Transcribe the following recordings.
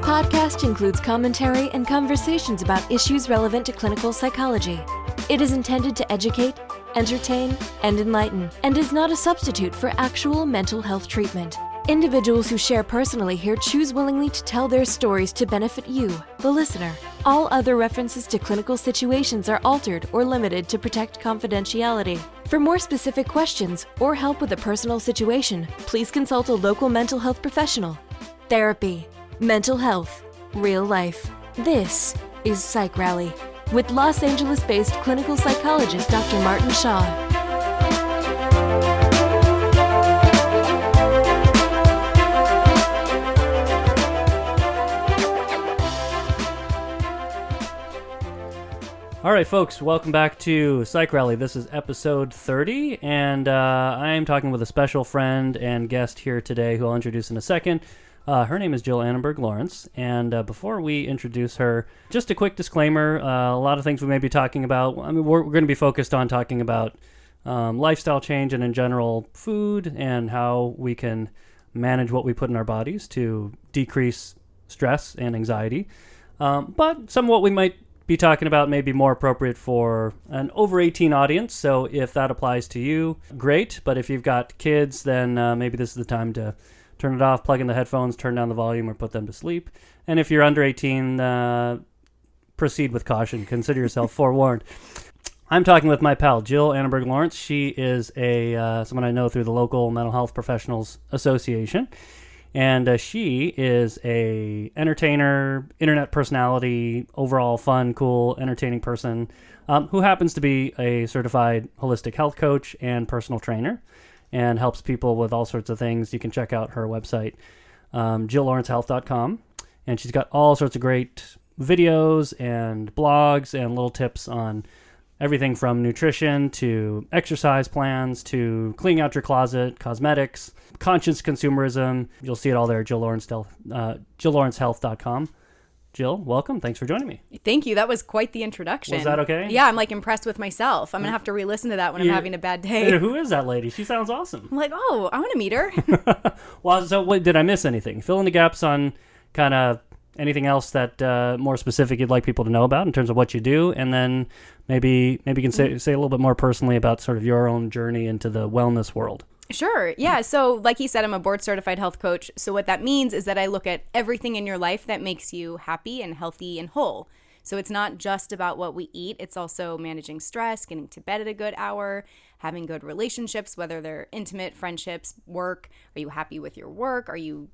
podcast includes commentary and conversations about issues relevant to clinical psychology. It is intended to educate, entertain, and enlighten, and is not a substitute for actual mental health treatment. Individuals who share personally here choose willingly to tell their stories to benefit you, the listener. All other references to clinical situations are altered or limited to protect confidentiality. For more specific questions or help with a personal situation, please consult a local mental health professional. Therapy, mental health, real life. This is Psych Rally with Los Angeles-based clinical psychologist Dr. Martin Hsia. All right, folks, welcome back to Psych Rally. This is episode 30, and I am talking with a special friend and guest here today who I'll introduce in a second. Her name is Jill Annenberg-Lawrence, and before we introduce her, just a quick disclaimer, a lot of things we may be talking about. I mean, we're going to be focused on talking about lifestyle change and in general food and how we can manage what we put in our bodies to decrease stress and anxiety. But some of what we might be talking about may be more appropriate for an over 18 audience, so if that applies to you, great. But if you've got kids, then maybe this is the time to turn it off, plug in the headphones, turn down the volume, or put them to sleep. And if you're under 18, proceed with caution. Consider yourself forewarned. I'm talking with my pal, Jill Annenberg-Lawrence. She is someone I know through the local Mental Health Professionals Association. And she is a entertainer, internet personality, overall fun, cool, entertaining person who happens to be a certified holistic health coach and personal trainer and helps people with all sorts of things. You can check out her website, JillLawrenceHealth.com. And she's got all sorts of great videos and blogs and little tips on everything from nutrition to exercise plans to cleaning out your closet, cosmetics, conscious consumerism. You'll see it all there at JillLawrenceHealth.com. Jill, welcome. Thanks for joining me. Thank you. That was quite the introduction. Was that okay? Yeah, I'm like impressed with myself. I'm going to have to re-listen to that when I'm having a bad day. Who is that lady? She sounds awesome. I'm like, oh, I want to meet her. Well, so did I miss anything? Fill in the gaps on kind of anything else that more specific you'd like people to know about in terms of what you do, and then maybe you can say a little bit more personally about sort of your own journey into the wellness world. Sure. Yeah. So like he said, I'm a board certified health coach. So what that means is that I look at everything in your life that makes you happy and healthy and whole. So it's not just about what we eat. It's also managing stress, getting to bed at a good hour, having good relationships, whether they're intimate, friendships, work. Are you happy with your work? Are you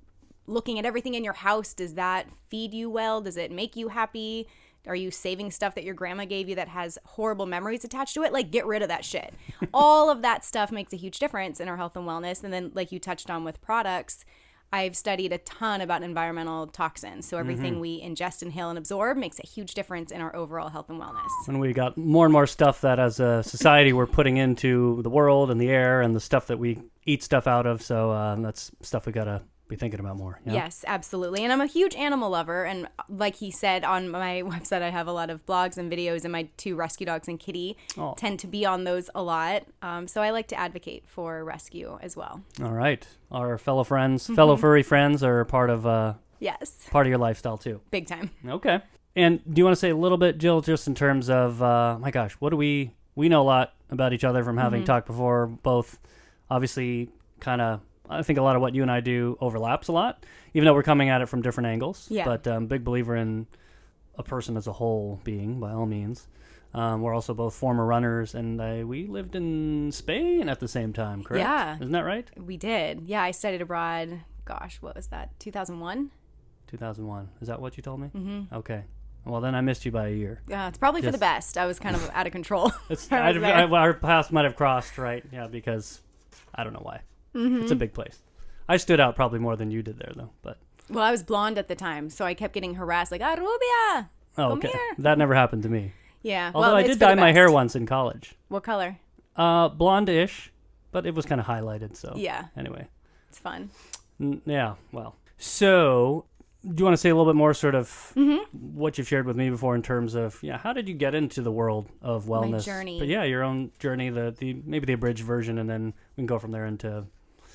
looking at everything in your house? Does that feed you well? Does it make you happy? Are you saving stuff that your grandma gave you that has horrible memories attached to it? Like, get rid of that shit. All of that stuff makes a huge difference in our health and wellness. And then, like you touched on with products, I've studied a ton about environmental toxins. So everything we ingest, inhale, and absorb makes a huge difference in our overall health and wellness. And we got more and more stuff that as a society we're putting into the world and the air and the stuff that we eat stuff out of. So that's stuff we got to be thinking about more. Yeah? Yes, absolutely. And I'm a huge animal lover. And like he said, on my website, I have a lot of blogs and videos, and my two rescue dogs and kitty tend to be on those a lot. So I like to advocate for rescue as well. All right. Our fellow friends, fellow furry friends are part of yes, part of your lifestyle too. Big time. Okay. And do you want to say a little bit, Jill, just in terms of, my gosh, what do we know a lot about each other from having talked before, both obviously kind of, I think a lot of what you and I do overlaps a lot, even though we're coming at it from different angles. Yeah. But big believer in a person as a whole being, by all means. We're also both former runners, and we lived in Spain at the same time, correct? Yeah. Isn't that right? We did. Yeah, I studied abroad, gosh, what was that, 2001? 2001. Is that what you told me? Mm-hmm. Okay. Well, then I missed you by a year. Yeah, it's probably for the best. I was kind of out of control. Our paths might have crossed, right? Yeah, because I don't know why. It's a big place. I stood out probably more than you did there, though. But well, I was blonde at the time, so I kept getting harassed, like, Rubia, oh, okay. That never happened to me. Yeah. Although I did dye my hair once in college. What color? Blonde-ish, but it was kind of highlighted, so. Yeah. Anyway. It's fun. Yeah, well. So, do you want to say a little bit more sort of what you've shared with me before in terms of, how did you get into the world of wellness? My journey. But yeah, your own journey, maybe the abridged version, and then we can go from there into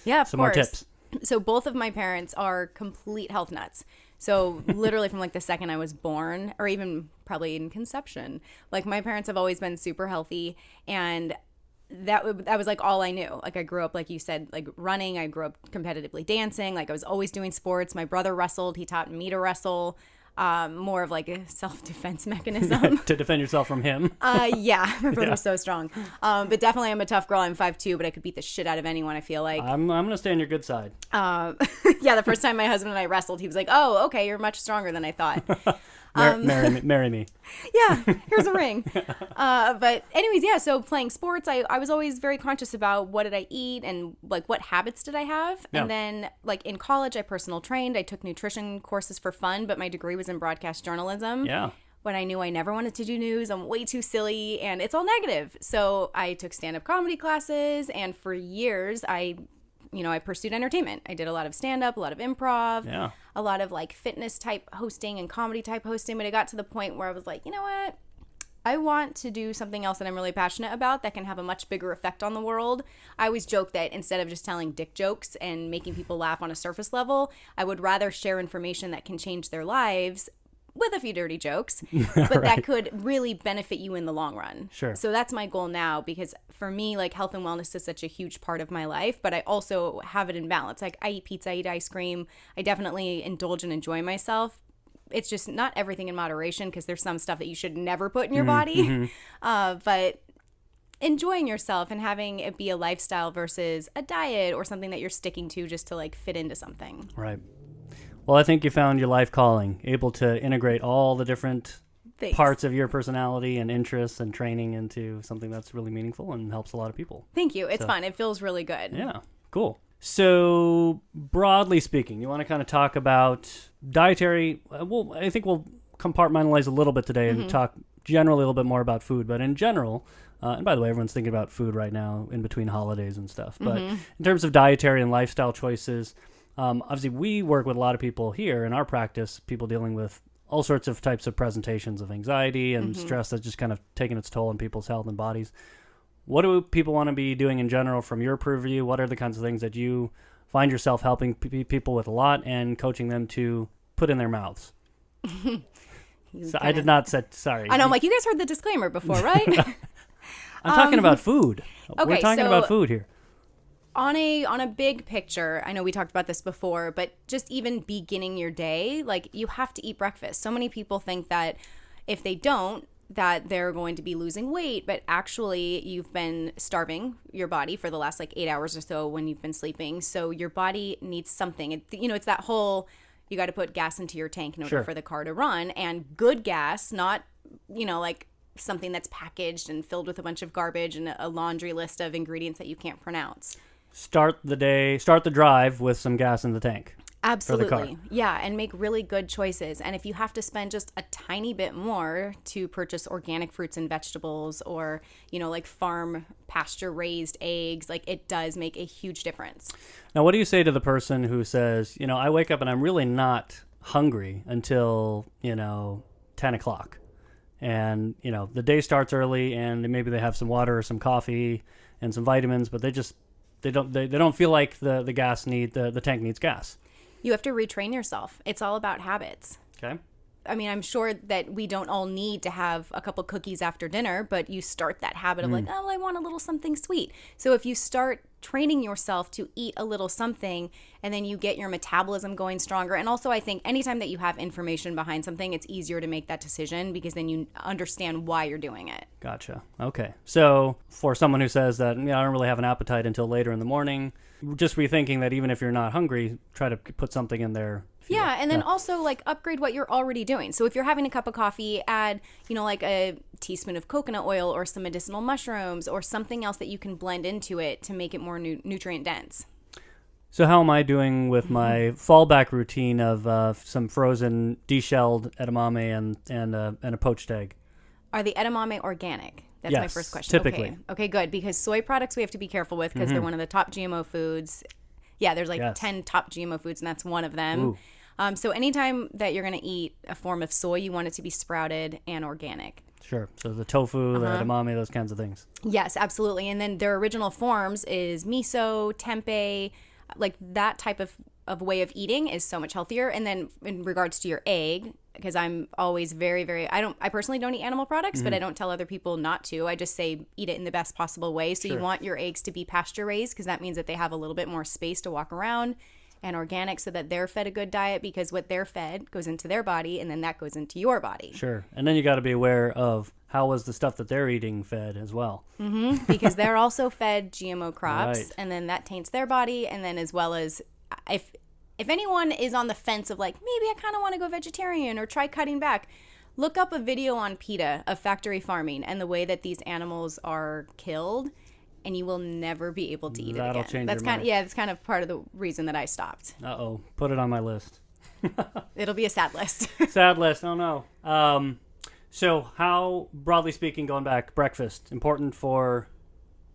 some more tips. So both of my parents are complete health nuts. So literally from like the second I was born, or even probably in conception, like my parents have always been super healthy, and that was like all I knew. Like I grew up, like you said, like running. I grew up competitively dancing. Like I was always doing sports. My brother wrestled. He taught me to wrestle. More of like a self-defense mechanism. To defend yourself from him? Yeah, my brother's so strong. But definitely I'm a tough girl. I'm 5'2", but I could beat the shit out of anyone, I feel like. I'm going to stay on your good side. Yeah, the first time my husband and I wrestled, he was like, oh, okay, you're much stronger than I thought. Marry me. Yeah, here's a ring. But anyways, yeah, so playing sports, I was always very conscious about what did I eat and like what habits did I have. Yeah. And then like in college, I personal trained. I took nutrition courses for fun, but my degree was in broadcast journalism. Yeah. When I knew I never wanted to do news, I'm way too silly and it's all negative. So I took stand-up comedy classes, and for years I pursued entertainment. I did a lot of stand-up, a lot of improv, Yeah. a lot of like fitness type hosting and comedy type hosting. But it got to the point where I was like, you know what? I want to do something else that I'm really passionate about that can have a much bigger effect on the world. I always joke that instead of just telling dick jokes and making people laugh on a surface level, I would rather share information that can change their lives with a few dirty jokes, but Right. that could really benefit you in the long run. Sure. So that's my goal now, because for me, like health and wellness is such a huge part of my life, but I also have it in balance. Like I eat pizza, I eat ice cream. I definitely indulge and enjoy myself. It's just not everything in moderation, because there's some stuff that you should never put in your body. But enjoying yourself and having it be a lifestyle versus a diet or something that you're sticking to just to like fit into something. Right. Well, I think you found your life calling, able to integrate all the different Thanks. parts of your personality and interests and training into something that's really meaningful and helps a lot of people. Thank you. It's fun. It feels really good. Yeah, cool. So, broadly speaking, you want to kind of talk about dietary. I think we'll compartmentalize a little bit today and talk generally a little bit more about food. But in general, and by the way, everyone's thinking about food right now in between holidays and stuff. But in terms of dietary and lifestyle choices, obviously we work with a lot of people here in our practice, people dealing with all sorts of types of presentations of anxiety and stress that's just kind of taking its toll on people's health and bodies. What do people want to be doing in general from your purview? What are the kinds of things that you find yourself helping people with a lot and coaching them to put in their mouths? So I did not say, sorry. I know, I'm like, you guys heard the disclaimer before, right? I'm talking about food. okay, We're talking so- about food here. On a big picture, I know we talked about this before, but just even beginning your day, like you have to eat breakfast. So many people think that if they don't, that they're going to be losing weight, but actually you've been starving your body for the last like 8 hours or so when you've been sleeping. So your body needs something. It's that whole, you got to put gas into your tank in order for the car to run, and good gas, not, like something that's packaged and filled with a bunch of garbage and a laundry list of ingredients that you can't pronounce. Start the drive with some gas in the tank. Absolutely. Yeah, and make really good choices. And if you have to spend just a tiny bit more to purchase organic fruits and vegetables, or, like farm pasture raised eggs, like it does make a huge difference. Now, what do you say to the person who says, I wake up and I'm really not hungry until, 10 o'clock. And, the day starts early and maybe they have some water or some coffee and some vitamins, but they don't feel like the tank needs gas. You have to retrain yourself. It's all about habits. Okay. I mean, I'm sure that we don't all need to have a couple cookies after dinner, but you start that habit of like, oh, well, I want a little something sweet. So if you start training yourself to eat a little something, and then you get your metabolism going stronger. And also, I think anytime that you have information behind something, it's easier to make that decision, because then you understand why you're doing it. Gotcha. Okay. So for someone who says that, I don't really have an appetite until later in the morning, just rethinking that even if you're not hungry, try to put something in there. Yeah, and then also like upgrade what you're already doing. So if you're having a cup of coffee, add, like a teaspoon of coconut oil or some medicinal mushrooms or something else that you can blend into it to make it more nutrient dense. So how am I doing with my fallback routine of some frozen deshelled edamame and a poached egg? Are the edamame organic? That's Yes, my first question. typically. Okay, good. Because soy products we have to be careful with, because they're one of the top GMO foods. Yeah, there's like 10 top GMO foods, and that's one of them. So anytime that you're going to eat a form of soy, you want it to be sprouted and organic. Sure. So the tofu, the edamame, those kinds of things. Yes, absolutely. And then their original forms is miso, tempeh, like that type of of way of eating is so much healthier. And then in regards to your egg, because I'm always very, I personally don't eat animal products, but I don't tell other people not to. I just say eat it in the best possible way. So you want your eggs to be pasture raised, because that means that they have a little bit more space to walk around, and organic, so that they're fed a good diet, because what they're fed goes into their body, and then that goes into your body. Sure. And then you got to be aware of how was the stuff that they're eating fed as well. Because they're also fed GMO crops, Right. and then that taints their body. And then as well as if anyone is on the fence of like, maybe I kind of want to go vegetarian or try cutting back, look up a video on PETA of factory farming and the way that these animals are killed, and you will never be able to eat it That'll again. change That's your kind mind. yeah, that's kind of part of the reason that I stopped. Uh-oh. Put it on my list. It'll be a sad list. Sad list. Oh, no. So how, broadly speaking, going back, breakfast, important for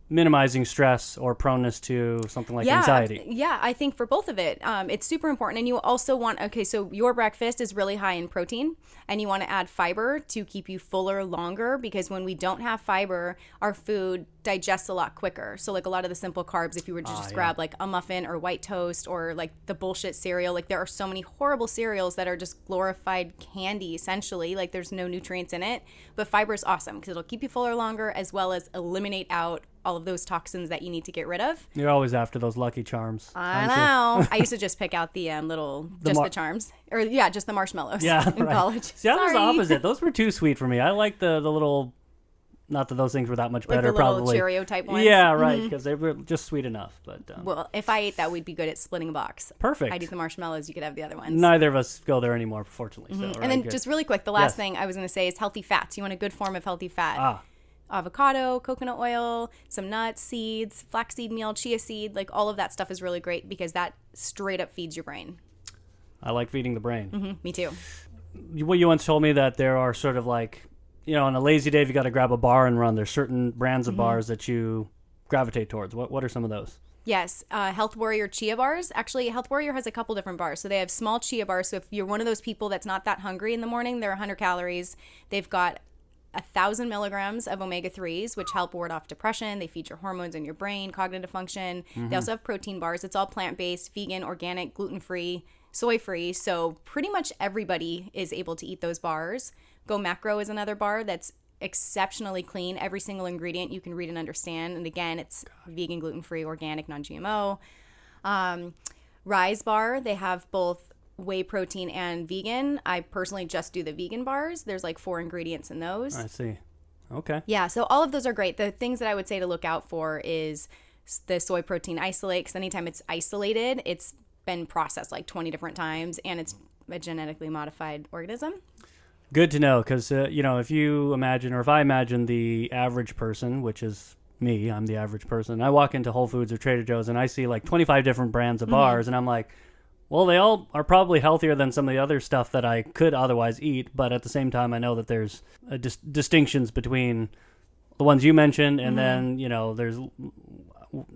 minimizing stress or proneness to something like anxiety? Yeah, I think for both of it, it's super important. And you also want, so your breakfast is really high in protein, and you want to add fiber to keep you fuller longer, because when we don't have fiber, our food digests a lot quicker. So like a lot of the simple carbs, if you were to just grab like a muffin or white toast or like the bullshit cereal, like there are so many horrible cereals that are just glorified candy essentially, like there's no nutrients in it. But fiber is awesome because it'll keep you fuller longer, as well as eliminate out all of those toxins that you need to get rid of. You're always after those Lucky Charms. I know. I used to just pick out the the charms. Or just the marshmallows in college. See, I was the Sorry. opposite. Those were too sweet for me. I like the little, not that those things were that much Like better, the little probably. Cheerio type ones? Yeah, right, because they were just sweet enough. But Well, if I ate that, we'd be good at splitting a box. Perfect. I'd eat the marshmallows. You could have the other ones. Neither of us go there anymore, fortunately. So, And then good. just really quick, the last Yes. thing I was going to say is healthy fats. You want a good form of healthy fat. Avocado, coconut oil, some nuts, seeds, flaxseed meal, chia seed, like all of that stuff is really great because that straight up feeds your brain. I like feeding the brain. Me too. Well, you once told me that there are sort of like, on a lazy day, if you got to grab a bar and run, there's certain brands of bars that you gravitate towards. What are some of those? Yes, Health Warrior chia bars. Actually, Health Warrior has a couple different bars. So they have small chia bars. So if you're one of those people that's not that hungry in the morning, they're 100 calories. They've got 1,000 milligrams of omega-3s, which help ward off depression. They feed your hormones in your brain, cognitive function. They also have protein bars. It's all plant-based, vegan, organic, gluten-free, soy-free. So pretty much everybody is able to eat those bars. Go Macro is another bar that's exceptionally clean. Every single ingredient you can read and understand. And again, it's vegan, gluten-free, organic, non-GMO. Rise bar, they have both whey protein and vegan. I personally just do the vegan bars. There's like 4 ingredients in those. I see. Okay. Yeah, so all of those are great. The things that I would say to look out for is the soy protein isolate, because anytime it's isolated, it's been processed like 20 different times, and it's a genetically modified organism. Good to know, because, if you imagine, or if I imagine the average person, which is me, I'm the average person, I walk into Whole Foods or Trader Joe's and I see like 25 different brands of bars, and I'm like, well, they all are probably healthier than some of the other stuff that I could otherwise eat, but at the same time, I know that there's distinctions between the ones you mentioned, and then, there's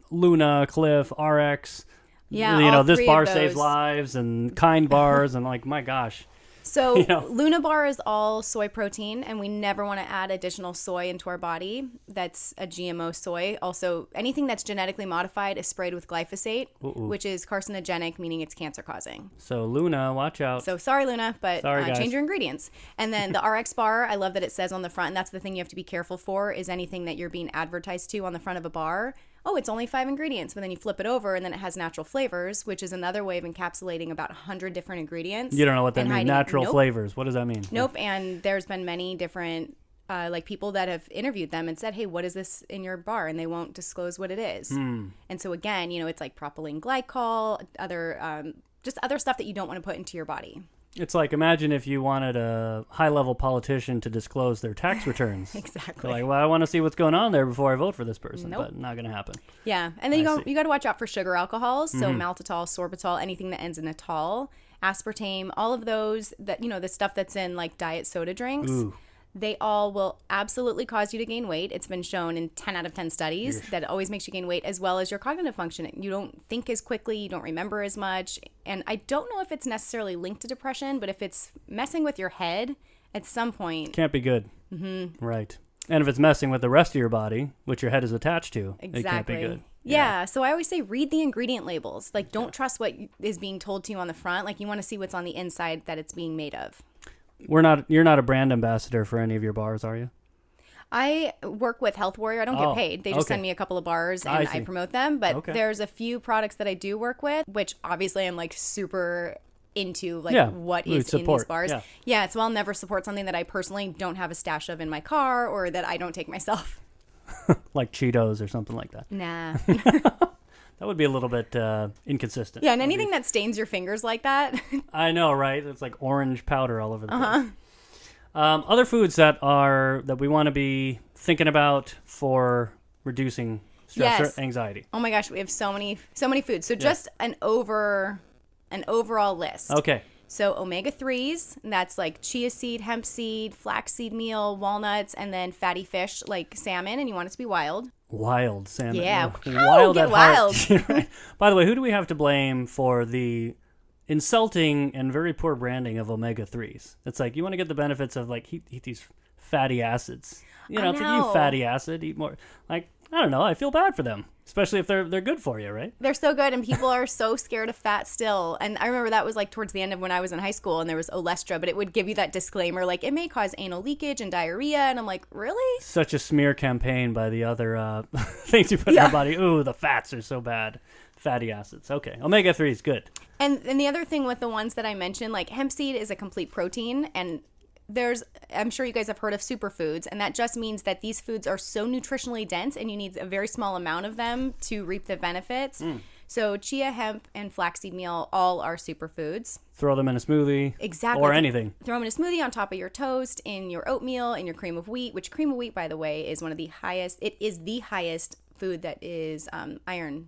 Luna, Cliff, RX, Yeah, all this three bar of saves those. lives, and Kind bars, and like, my gosh. So Luna Bar is all soy protein, and we never want to add additional soy into our body. That's a GMO soy. Also, anything that's genetically modified is sprayed with glyphosate, which is carcinogenic, meaning it's cancer causing. So Luna, watch out. So sorry, Luna, but Sorry, guys. change your ingredients. And then the RX bar, I love that it says on the front, and that's the thing you have to be careful for, is anything that you're being advertised to on the front of a bar. Oh, it's only 5 ingredients, but then you flip it over and then it has natural flavors, which is another way of encapsulating about 100 different ingredients. You don't know what that and means. hiding- Natural Nope. flavors. What does that mean? Nope. And there's been many different people that have interviewed them and said, hey, what is this in your bar? And they won't disclose what it is. And so again, it's like propylene glycol, other just other stuff that you don't want to put into your body. It's like, imagine if you wanted a high-level politician to disclose their tax returns. Exactly. They're like, well, I want to see what's going on there before I vote for this person, Nope. but not going to happen. Yeah. And then I see. you got to watch out for sugar alcohols. So maltitol, sorbitol, anything that ends in atol, aspartame, all of those that, the stuff that's in like diet soda drinks. Ooh. They all will absolutely cause you to gain weight. It's been shown in 10 out of 10 studies that it always makes you gain weight, as well as your cognitive function. You don't think as quickly, you don't remember as much. And I don't know if it's necessarily linked to depression, but if it's messing with your head at some point. Can't be good. Right. And if it's messing with the rest of your body, which your head is attached to, Exactly. it can't be good. Yeah. So I always say read the ingredient labels. Like, don't trust what is being told to you on the front. Like, you want to see what's on the inside that it's being made of. You're not a brand ambassador for any of your bars, are you? I work with Health Warrior. I don't get paid. They just send me a couple of bars and I promote them. But there's a few products that I do work with, which obviously I'm like super into, like what is in these bars. Yeah. So I'll never support something that I personally don't have a stash of in my car or that I don't take myself. Like Cheetos or something like that. Nah. That would be a little bit inconsistent. Yeah, and anything that stains your fingers like that. I know, right? It's like orange powder all over the place. Other foods that we want to be thinking about for reducing stress or anxiety. Oh my gosh, we have so many foods. So just an overall list. Okay. So omega-3s, that's like chia seed, hemp seed, flaxseed meal, walnuts, and then fatty fish like salmon, and you want it to be wild. Wild salmon. Yeah. Wild get at wild. Heart. Right. By the way, who do we have to blame for the insulting and very poor branding of omega-3s? It's like, you want to get the benefits of like eat these fatty acids. You know, it's like, you fatty acid, eat more. Like, I don't know, I feel bad for them, especially if they're good for you, right? They're so good, and people are so scared of fat still. And I remember that was like towards the end of when I was in high school, and there was Olestra, but it would give you that disclaimer, like, it may cause anal leakage and diarrhea, and I'm like, really? Such a smear campaign by the other things you put in our body. Ooh, the fats are so bad. Fatty acids. Okay, omega-3 is good. And the other thing with the ones that I mentioned, like hemp seed is a complete protein, and I'm sure you guys have heard of superfoods, and that just means that these foods are so nutritionally dense and you need a very small amount of them to reap the benefits. So chia, hemp, and flaxseed meal all are superfoods. Throw them in a smoothie. Exactly. Or anything. Throw them in a smoothie on top of your toast, in your oatmeal, in your cream of wheat, which cream of wheat, by the way, is one of the highest. It is the highest food that is iron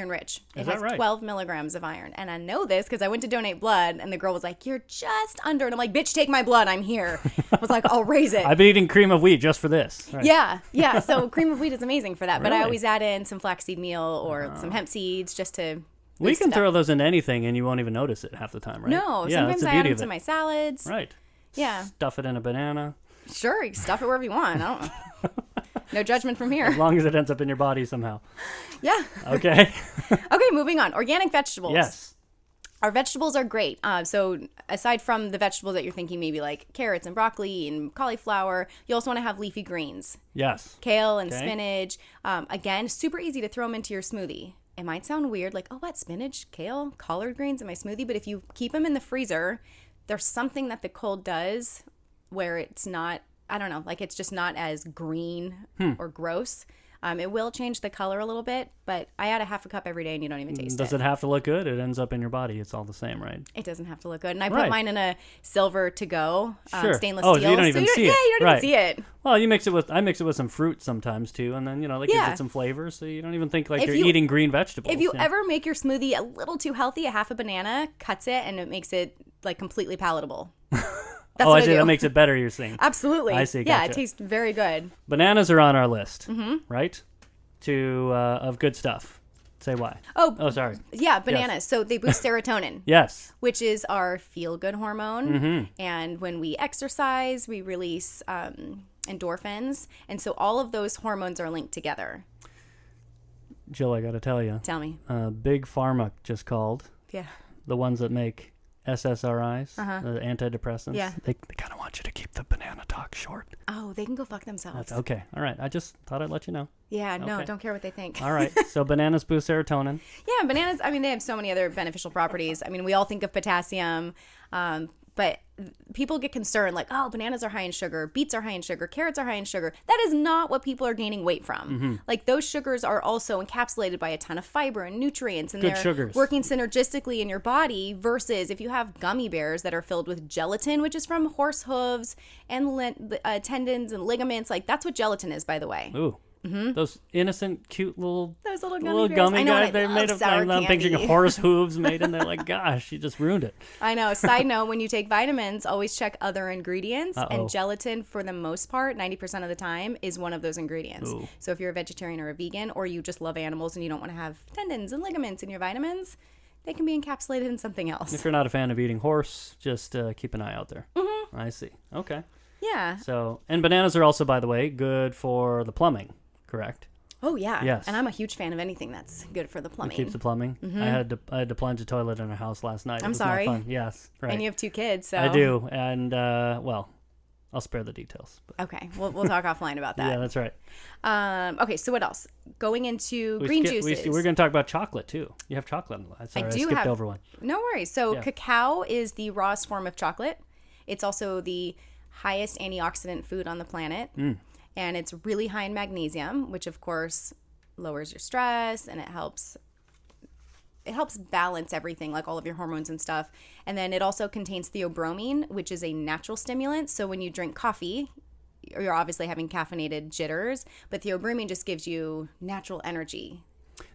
rich. It has 12 milligrams of iron. And I know this because I went to donate blood and the girl was like, you're just under. And I'm like, bitch, take my blood. I'm here. I was like, I'll raise it. I've been eating cream of wheat just for this. Right. Yeah. So cream of wheat is amazing for that. Really? But I always add in some flaxseed meal or some hemp seeds just to. We can throw those into anything and you won't even notice it half the time, right? No. Sometimes I add them to my salads. Right. Yeah. Stuff it in a banana. Sure. You stuff it wherever you want. I don't know. No judgment from here. As long as it ends up in your body somehow. Yeah. Okay. Okay, moving on. Organic vegetables. Yes. Our vegetables are great. So aside from the vegetables that you're thinking, maybe like carrots and broccoli and cauliflower, you also want to have leafy greens. Yes. Kale and spinach. Again, super easy to throw them into your smoothie. It might sound weird, like, oh, what, spinach, kale, collard greens in my smoothie? But if you keep them in the freezer, there's something that the cold does where it's not, I don't know, like it's just not as green or gross. It will change the color a little bit, but I add a half a cup every day and you don't even taste it. Does it have to look good? It ends up in your body. It's all the same, right? It doesn't have to look good. And I put mine in a silver to go stainless steel. So you don't even see it. Yeah, you don't even see it. Well, I mix it with some fruit sometimes too, and then that gives it some flavor, so you don't even think like you're eating green vegetables. If you ever make your smoothie a little too healthy, a half a banana cuts it and it makes it like completely palatable. That's I see. That makes it better, you're saying. Absolutely. I see. Gotcha. Yeah, it tastes very good. Bananas are on our list, right? Of good stuff. Say why. Oh, sorry. Yeah, bananas. Yes. So they boost serotonin. Yes. Which is our feel-good hormone. And when we exercise, we release endorphins. And so all of those hormones are linked together. Jill, I got to tell you. Tell me. Big Pharma just called. Yeah. The ones that make SSRIs, the antidepressants. Yeah. They kind of want you to keep the banana talk short. Oh, they can go fuck themselves. That's okay. All right. I just thought I'd let you know. Yeah, no, don't care what they think. All right. So bananas boost serotonin. Yeah, bananas, I mean, they have so many other beneficial properties. I mean, we all think of potassium, but people get concerned like, oh, bananas are high in sugar, beets are high in sugar, carrots are high in sugar. That is not what people are gaining weight from. Like those sugars are also encapsulated by a ton of fiber and nutrients, and they're working synergistically in your body versus if you have gummy bears that are filled with gelatin, which is from horse hooves and tendons and ligaments. Like that's what gelatin is, by the way. Ooh. Those innocent, cute little gummy guys. They're made of. I'm picturing horse hooves made in there. Like, gosh, you just ruined it. I know. Side note: when you take vitamins, always check other ingredients. And gelatin, for the most part, 90% of the time, is one of those ingredients. Ooh. So if you're a vegetarian or a vegan, or you just love animals and you don't want to have tendons and ligaments in your vitamins, they can be encapsulated in something else. If you're not a fan of eating horse, just keep an eye out there. I see. Okay. Yeah. So, and bananas are also, by the way, good for the plumbing. Correct. Oh, yeah. Yes. And I'm a huge fan of anything that's good for the plumbing. It keeps the plumbing. I had to plunge a toilet in our house last night. I'm it was sorry. Not fun. Yes, right. And you have 2 kids, so. I do, and well, I'll spare the details. But. Okay, we'll talk offline about that. Yeah, that's right. Okay, so what else? Going into green juices. We're going to talk about chocolate too. You have chocolate. Sorry, I skipped over one. No worries. So cacao is the rawest form of chocolate. It's also the highest antioxidant food on the planet. And it's really high in magnesium, which of course lowers your stress, and it helps balance everything, like all of your hormones and stuff. And then it also contains theobromine, which is a natural stimulant. So when you drink coffee, you're obviously having caffeinated jitters, but theobromine just gives you natural energy.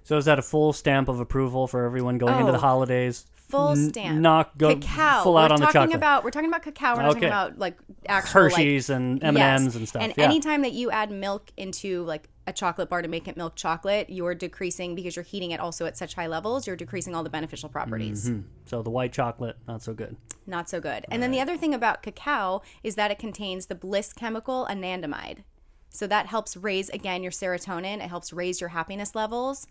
So is that a full stamp of approval for everyone going into the holidays? Full stamp. Cacao. Full out on the chocolate. We're talking about cacao. We're not talking about like actual Hershey's and M&Ms and stuff. And anytime that you add milk into like a chocolate bar to make it milk chocolate, you're decreasing, because you're heating it also at such high levels, you're decreasing all the beneficial properties. So the white chocolate, not so good. Not so good. And then the other thing about cacao is that it contains the bliss chemical anandamide. So that helps raise, again, your serotonin. It helps raise your happiness levels.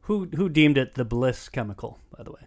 Who deemed it the bliss chemical, by the way?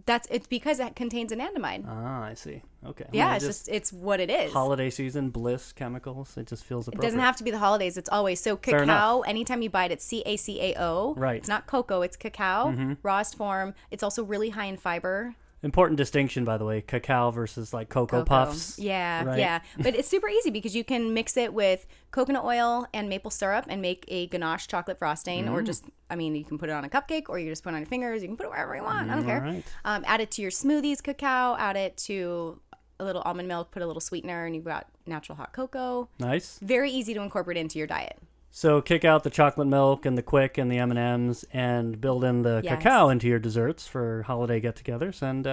It's because it contains anandamide. Ah, I see. Okay. Yeah, it's what it is. Holiday season bliss chemicals. It just feels appropriate. It doesn't have to be the holidays. It's always. So cacao, anytime you buy it, it's CACAO. Right. It's not cocoa, it's cacao, rawest form. It's also really high in fiber. Important distinction, by the way, cacao versus like cocoa puffs. Yeah, right? Yeah. But it's super easy because you can mix it with coconut oil and maple syrup and make a ganache chocolate frosting, or just, you can put it on a cupcake, or you just put it on your fingers. You can put it wherever you want. I don't care. Right. Add it to your smoothies, cacao. Add it to a little almond milk. Put a little sweetener, and you've got natural hot cocoa. Nice. Very easy to incorporate into your diet. So kick out the chocolate milk and the Quick and the M&Ms and build in the cacao into your desserts for holiday get-togethers, and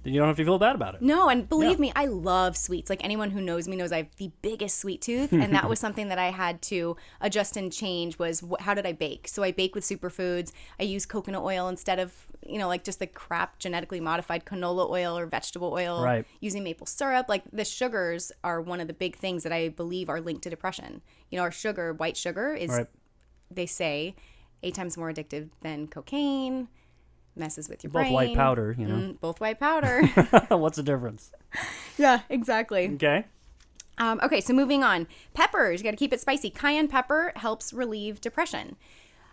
you don't have to feel bad about it. No, and believe me, I love sweets. Like, anyone who knows me knows I have the biggest sweet tooth, and that was something that I had to adjust and change was how did I bake? So I bake with superfoods. I use coconut oil instead of, like just the crap genetically modified canola oil or vegetable oil. Right. Using maple syrup. Like, the sugars are one of the big things that I believe are linked to depression. Our sugar, white sugar, is, they say, 8 times more addictive than cocaine, messes with your brain. Both white powder, Both white powder. What's the difference? Yeah, exactly. Okay. Okay, so moving on. Peppers, you got to keep it spicy. Cayenne pepper helps relieve depression.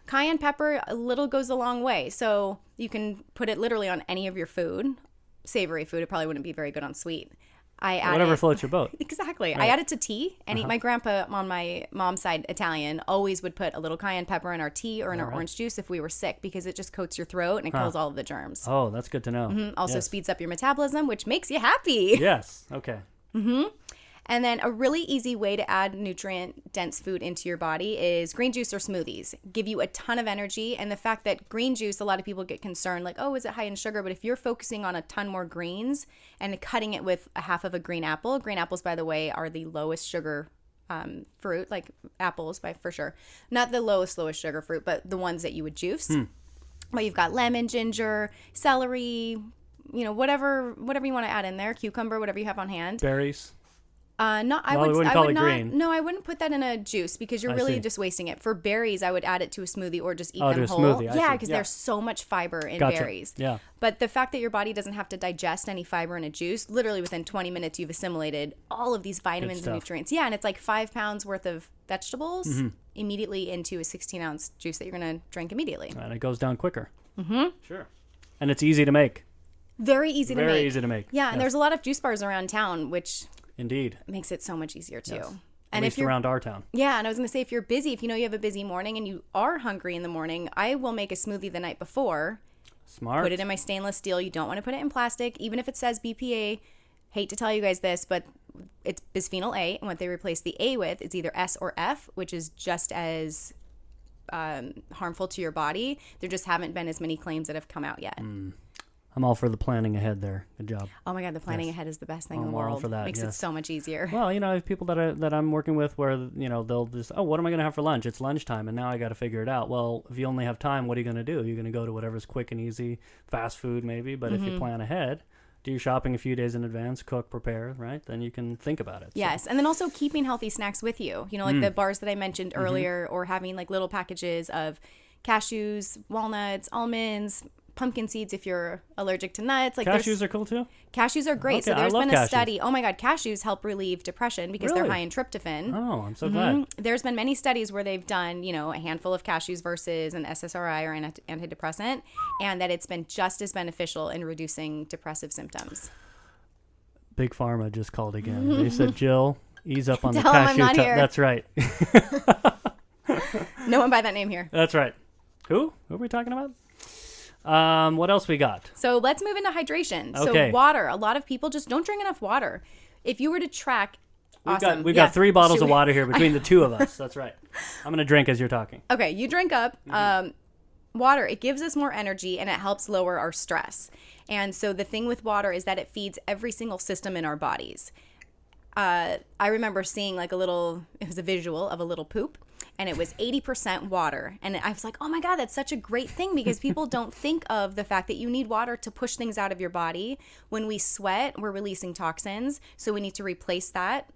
Cayenne pepper, a little goes a long way. So you can put it literally on any of your food. Savory food, it probably wouldn't be very good on sweet. Whatever floats your boat. Exactly. Right. I add it to tea, and my grandpa on my mom's side, Italian, always would put a little cayenne pepper in our tea or in our orange juice if we were sick, because it just coats your throat and it kills all of the germs. Oh, that's good to know. Also speeds up your metabolism, which makes you happy. Yes. Okay. And then a really easy way to add nutrient-dense food into your body is green juice or smoothies. Give you a ton of energy. And the fact that green juice, a lot of people get concerned, like, oh, is it high in sugar? But if you're focusing on a ton more greens and cutting it with a half of a green apples, by the way, are the lowest sugar fruit, like apples for sure. Not the lowest sugar fruit, but the ones that you would juice. But you've got lemon, ginger, celery, whatever you want to add in there, cucumber, whatever you have on hand. Berries. I wouldn't put that in a juice, because you're really just wasting it. For berries, I would add it to a smoothie or just eat them whole. Smoothie, yeah, because there's so much fiber in berries. Yeah. But the fact that your body doesn't have to digest any fiber in a juice, literally within 20 minutes you've assimilated all of these vitamins and nutrients. Yeah, and it's like 5 pounds worth of vegetables immediately into a 16-ounce juice that you're going to drink immediately. And it goes down quicker. Sure. And it's easy to make. Very easy to make. Very easy to make. Yeah, and there's a lot of juice bars around town, which... Indeed. Makes it so much easier too. Yes. And at least around our town. Yeah, and I was going to say, if you're busy, if you know you have a busy morning and you are hungry in the morning, I will make a smoothie the night before. Smart. Put it in my stainless steel. You don't want to put it in plastic, even if it says BPA. Hate to tell you guys this, but it's bisphenol A, and what they replace the A with is either S or F, which is just as harmful to your body. There just haven't been as many claims that have come out yet. I'm all for the planning ahead there. Good job. Oh my God, the planning ahead is the best thing in the world. All for that. Makes it so much easier. Well, I have people that I'm working with where they'll just, what am I going to have for lunch? It's lunchtime, and now I got to figure it out. Well, if you only have time, what are you going to do? You're going to go to whatever's quick and easy, fast food maybe. But if you plan ahead, do your shopping a few days in advance, cook, prepare, right? Then you can think about it. Yes. And then also keeping healthy snacks with you, like the bars that I mentioned earlier, or having like little packages of cashews, walnuts, almonds, pumpkin seeds if you're allergic to nuts. Like cashews are cool too? Cashews are great. Okay, So there's been a cashews. study. Oh my God, cashews help relieve depression because they're Really? high in tryptophan. Oh, I'm so glad. There's been many studies where they've done, a handful of cashews versus an SSRI or an antidepressant, and that it's been just as beneficial in reducing depressive symptoms. Big Pharma just called again. They said, Jill, ease up on the Tell 'em I'm cashew. not here. That's right. No one by that name here. That's right. Who are we talking about? What else we got? So let's move into hydration. Okay. So water. A lot of people just don't drink enough water. If you were to track, awesome. We've got 3 bottles Should of we- water here between the two of us. That's right. I'm going to drink as you're talking. Okay, you drink up water. It gives us more energy and it helps lower our stress. And so the thing with water is that it feeds every single system in our bodies. I remember seeing it was a visual of a little poop, and it was 80% water. And I was like, oh my God, that's such a great thing, because people don't think of the fact that you need water to push things out of your body. When we sweat, we're releasing toxins. So we need to replace that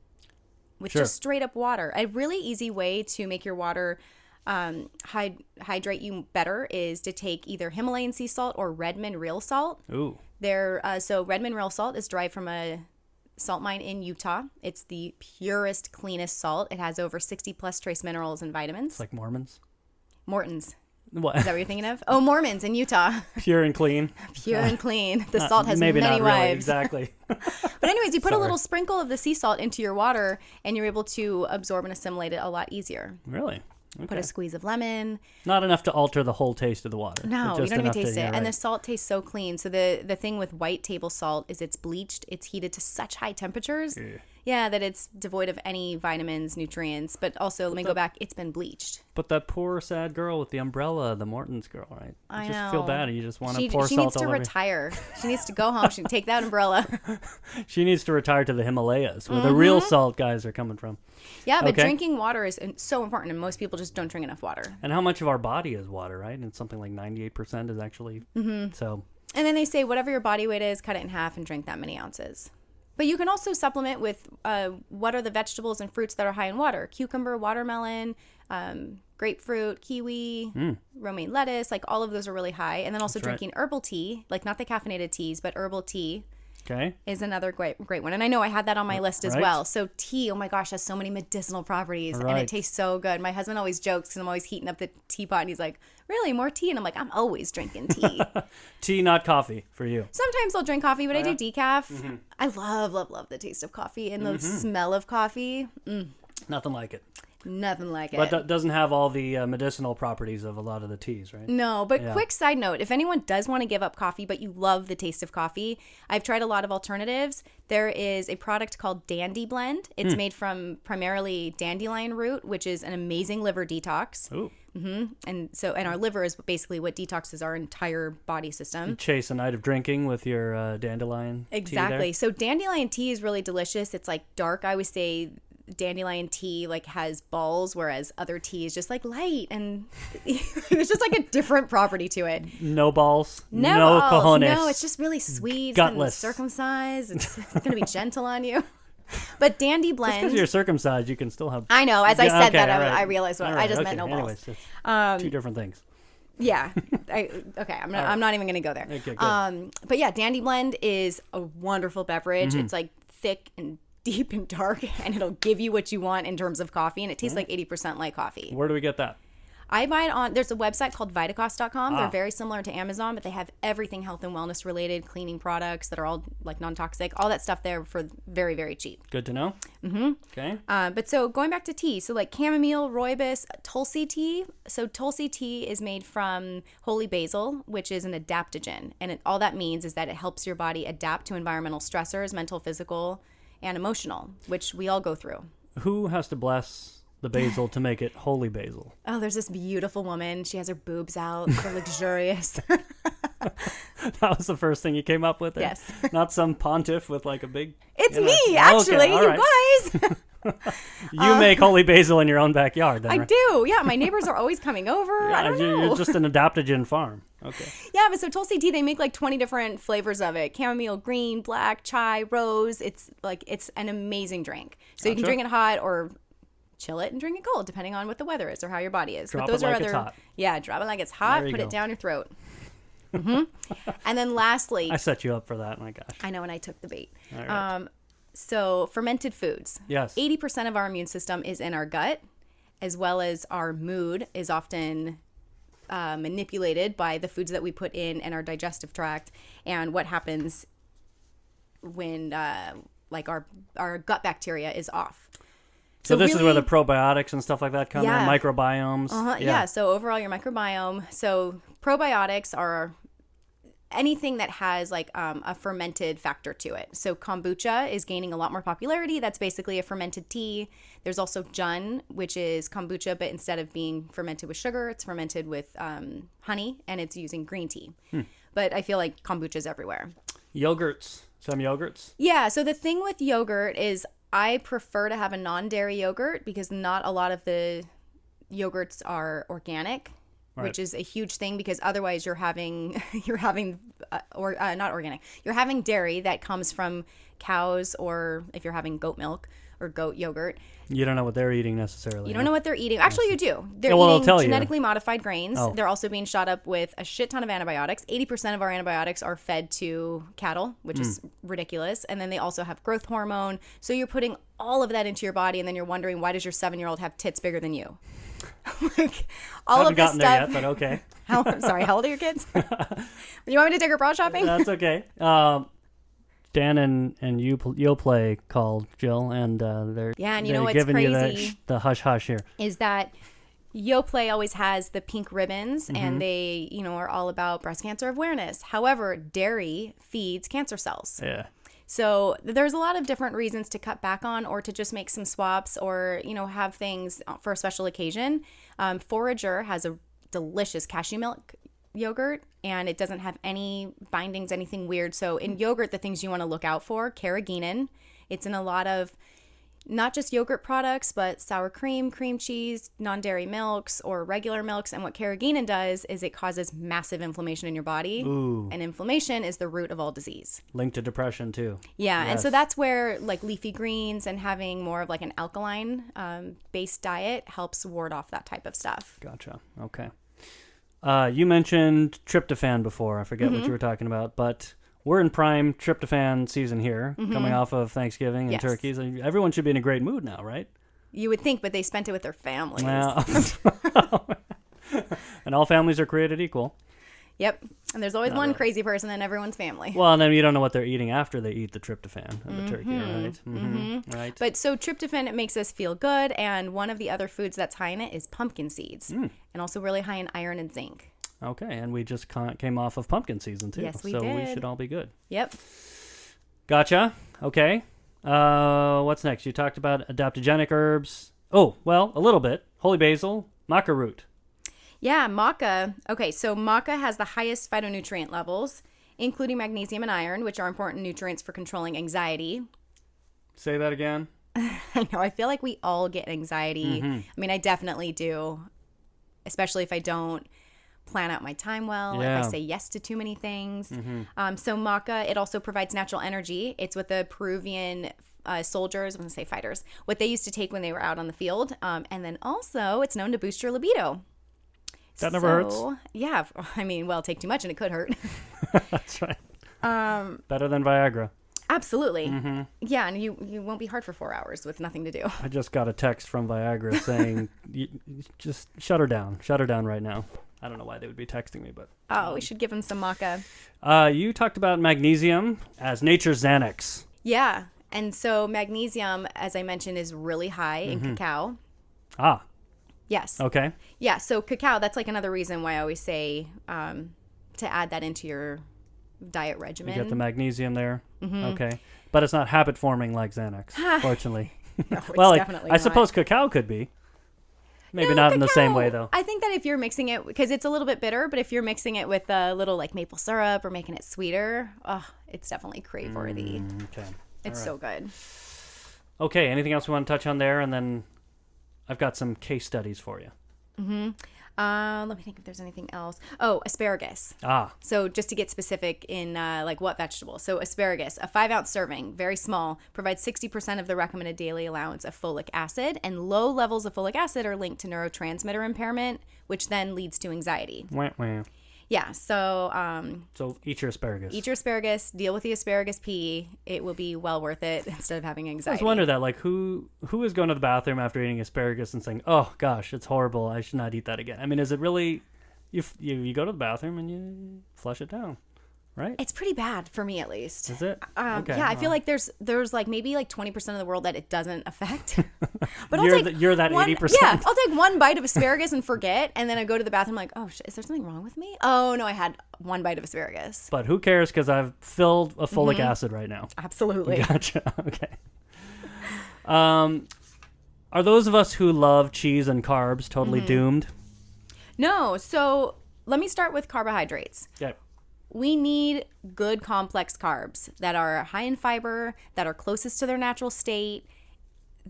with just straight up water. A really easy way to make your water hydrate you better is to take either Himalayan sea salt or Redmond real salt. Ooh. So Redmond real salt is derived from a salt mine in Utah. It's the purest, cleanest salt. It has over 60 plus trace minerals and vitamins. It's like Mormons. Mortons. What? Is that what you're thinking of? Oh, Mormons in Utah. Pure and clean. Pure and clean. The salt has Maybe many not really, wives. exactly. But anyways, you put a little sprinkle of the sea salt into your water, and you're able to absorb and assimilate it a lot easier. Really? Okay. Put a squeeze of lemon. Not enough to alter the whole taste of the water. No, but you just don't even enough taste to, it. yeah, And right. the salt tastes so clean. So the thing with white table salt is it's bleached. It's heated to such high temperatures. Yeah, that it's devoid of any vitamins, nutrients. But also, let me go back, it's been bleached. But that poor sad girl with the umbrella, the Morton's girl, right? I just know. feel bad. You just want to pour She salt needs to all over. retire. She needs to go home. She can take that umbrella. She needs to retire to the Himalayas, where the real salt guys are coming from. Yeah, but Okay. drinking water is so important, and most people just don't drink enough water. And how much of our body is water, right? And something like 98% is actually. So And then they say whatever your body weight is, cut it in half and drink that many ounces. But you can also supplement with what are the vegetables and fruits that are high in water. Cucumber, watermelon, grapefruit, kiwi, romaine lettuce. Like all of those are really high. And then also That's right. drinking herbal tea, like not the caffeinated teas, but herbal tea okay. is another great one. And I know I had that on my list as Right. well. So tea, oh my gosh, has so many medicinal properties and Right. it tastes so good. My husband always jokes because I'm always heating up the teapot and he's like, really, more tea? And I'm like, I'm always drinking tea. Tea, not coffee, for you. Sometimes I'll drink coffee, but I do decaf. Mm-hmm. I love the taste of coffee and the smell of coffee. Nothing like it. Nothing like it. But that doesn't have all the medicinal properties of a lot of the teas, right? No, but Yeah. quick side note, if anyone does want to give up coffee, but you love the taste of coffee, I've tried a lot of alternatives. There is a product called Dandy Blend. It's made from primarily dandelion root, which is an amazing liver detox. Ooh. And our liver is basically what detoxes our entire body system. Chase a night of drinking with your dandelion Exactly. tea So dandelion tea is really delicious. It's like dark. I always say dandelion tea like has balls, whereas other tea is just like light, and it's just like a different property to it. there. No balls. No balls. Cojones. No, it's just really sweet. Gutless. It's circumcised. It's going to be gentle on you. But Dandy Just because Blend. you're circumcised, you can still have. I know. As I Yeah, said okay, that, all right. I realized what All I right, just okay. meant. No balls. Anyways, it's two different things. Yeah. I'm not even going to go there. Okay, good. But yeah, Dandy Blend is a wonderful beverage. It's like thick and deep and dark, and it'll give you what you want in terms of coffee, and it tastes like 80% like coffee. Where do we get that? I buy it on, there's a website called Vitacost.com. They're very similar to Amazon, but they have everything health and wellness related, cleaning products that are all like non-toxic, all that stuff there for very, very cheap. Good to know. Mm-hmm. Okay. But so going back to tea, so like chamomile, rooibos, tulsi tea. So tulsi tea is made from holy basil, which is an adaptogen. And all that means is that it helps your body adapt to environmental stressors, mental, physical, and emotional, which we all go through. Who has to bless the basil to make it holy basil? Oh, there's this beautiful woman. She has her boobs out. They're luxurious. That was the first thing you came up with there? Yes. Not some pontiff with like a big... It's you know- me, actually, Okay, all right. you guys. You make holy basil in your own backyard, then, I right? do. Yeah, my neighbors are always coming over. I don't know. You're just an adaptogen farm. Okay. Yeah, but so Tulsi tea, they make like 20 different flavors of it. Chamomile, green, black, chai, rose. It's an amazing drink. So you can drink it hot or chill it and drink it cold, depending on what the weather is or how your body is. Drop but those it like are other, it's hot. Yeah, drop it like it's hot. Put go. it down your throat. And then lastly, I set you up for that. My gosh. I know, and I took the bait. All right. So fermented foods. Yes. 80% of our immune system is in our gut, as well as our mood is often manipulated by the foods that we put in our digestive tract, and what happens when our gut bacteria is off. So this is really, where the probiotics and stuff like that come in, microbiomes. Yeah. So overall, your microbiome. So probiotics are anything that has like a fermented factor to it. So kombucha is gaining a lot more popularity. That's basically a fermented tea. There's also jun, which is kombucha, but instead of being fermented with sugar, it's fermented with honey, and it's using green tea. But I feel like kombucha is everywhere. Yogurts. Some yogurts. Yeah. So the thing with yogurt is I prefer to have a non-dairy yogurt because not a lot of the yogurts are organic. Right. Which is a huge thing because otherwise you're having not organic. You're having dairy that comes from cows, or if you're having goat milk or goat yogurt. You don't know what they're eating necessarily. You don't know what they're eating. Actually, you do. They're eating genetically modified grains. Oh. They're also being shot up with a shit ton of antibiotics. 80% of our antibiotics are fed to cattle, which is ridiculous. And then they also have growth hormone. So you're putting all of that into your body, and then you're wondering, why does your 7-year-old have tits bigger than you? Like all of this stuff. There yet, but okay. I'm sorry, how old are your kids? You want me to take her bra shopping? That's okay. Dan and you'll play called Jill, and they're and you know what's giving crazy you the hush hush here. Is that Yoplait always has the pink ribbons, and they are all about breast cancer awareness. However, dairy feeds cancer cells. Yeah. So there's a lot of different reasons to cut back on, or to just make some swaps, or have things for a special occasion. Forager has a delicious cashew milk yogurt, and it doesn't have any bindings, anything weird. So in yogurt, the things you want to look out for: carrageenan. It's in a lot of not just yogurt products, but sour cream, cream cheese, non-dairy milks, or regular milks. And what carrageenan does is it causes massive inflammation in your body. Ooh. And inflammation is the root of all disease. Linked to depression too. Yeah. Yes. And so that's where like leafy greens and having more of like an alkaline based diet helps ward off that type of stuff. Gotcha. Okay. You mentioned tryptophan before. I forget what you were talking about, but we're in prime tryptophan season here, coming off of Thanksgiving and turkeys. Everyone should be in a great mood now, right? You would think, but they spent it with their families. Well, and all families are created equal. Yep. And there's always one crazy person in everyone's family. Well, and then you don't know what they're eating after they eat the tryptophan of the turkey, right? Right. But so tryptophan, it makes us feel good. And one of the other foods that's high in it is pumpkin seeds, and also really high in iron and zinc. Okay, and we just came off of pumpkin season too. Yes, we so did. we should all be good. Yep. Gotcha. Okay. What's next? You talked about adaptogenic herbs. Oh, well, a little bit. Holy basil, maca root. Yeah, maca. Okay, so maca has the highest phytonutrient levels, including magnesium and iron, which are important nutrients for controlling anxiety. Say that again. I know. I feel like we all get anxiety. I mean, I definitely do, especially if I don't plan out my time well, if I say yes to too many things. So maca, it also provides natural energy. It's what the Peruvian soldiers, I'm going to say fighters, what they used to take when they were out on the field. And then also it's known to boost your libido. That never hurts. Yeah. I mean, well, take too much and it could hurt. That's right. Better than Viagra. Absolutely. Yeah, and you won't be hard for 4 hours with nothing to do. I just got a text from Viagra saying, just shut her down. Shut her down right now. I don't know why they would be texting me, but... Oh, we should give them some maca. You talked about magnesium as nature's Xanax. Yeah, and so magnesium, as I mentioned, is really high in cacao. Ah. Yes. Okay. Yeah, so cacao, that's like another reason why I always say to add that into your diet regimen. You get the magnesium there. Okay. But it's not habit forming like Xanax, fortunately. No, it's well, definitely I suppose cacao could be. Maybe not in the same way, though. I think that if you're mixing it, because it's a little bit bitter, but if you're mixing it with a little like maple syrup or making it sweeter, it's definitely crave worthy. Okay. It's so good. Okay, anything else we want to touch on there? And then I've got some case studies for you. Let me think if there's anything else. Oh, asparagus. So just to get specific in like what vegetable. So asparagus, a 5-ounce serving, very small, provides 60% of the recommended daily allowance of folic acid, and low levels of folic acid are linked to neurotransmitter impairment, which then leads to anxiety. Wah, wah. Yeah, so So eat your asparagus. eat your asparagus, deal with the asparagus pee. It will be well worth it instead of having I anxiety. always wonder that, like, who is going to the bathroom after eating asparagus and saying, "Oh gosh, it's horrible. I should not eat that again." I mean, is it really? You go to the bathroom and you flush it down, right? It's pretty bad for me, at least. Is it? Okay, Yeah, I feel well. like there's like maybe like 20% of the world that it doesn't affect. But You're that 80%. Yeah, I'll take one bite of asparagus and forget, and then I go to the bathroom like, oh shit, is there something wrong with me? Oh no, I had one bite of asparagus. But who cares? Because I've filled a folic acid right now. Absolutely. Gotcha. Okay. Are those of us who love cheese and carbs totally doomed? No, so let me start with carbohydrates. Yeah. We need good complex carbs that are high in fiber, that are closest to their natural state.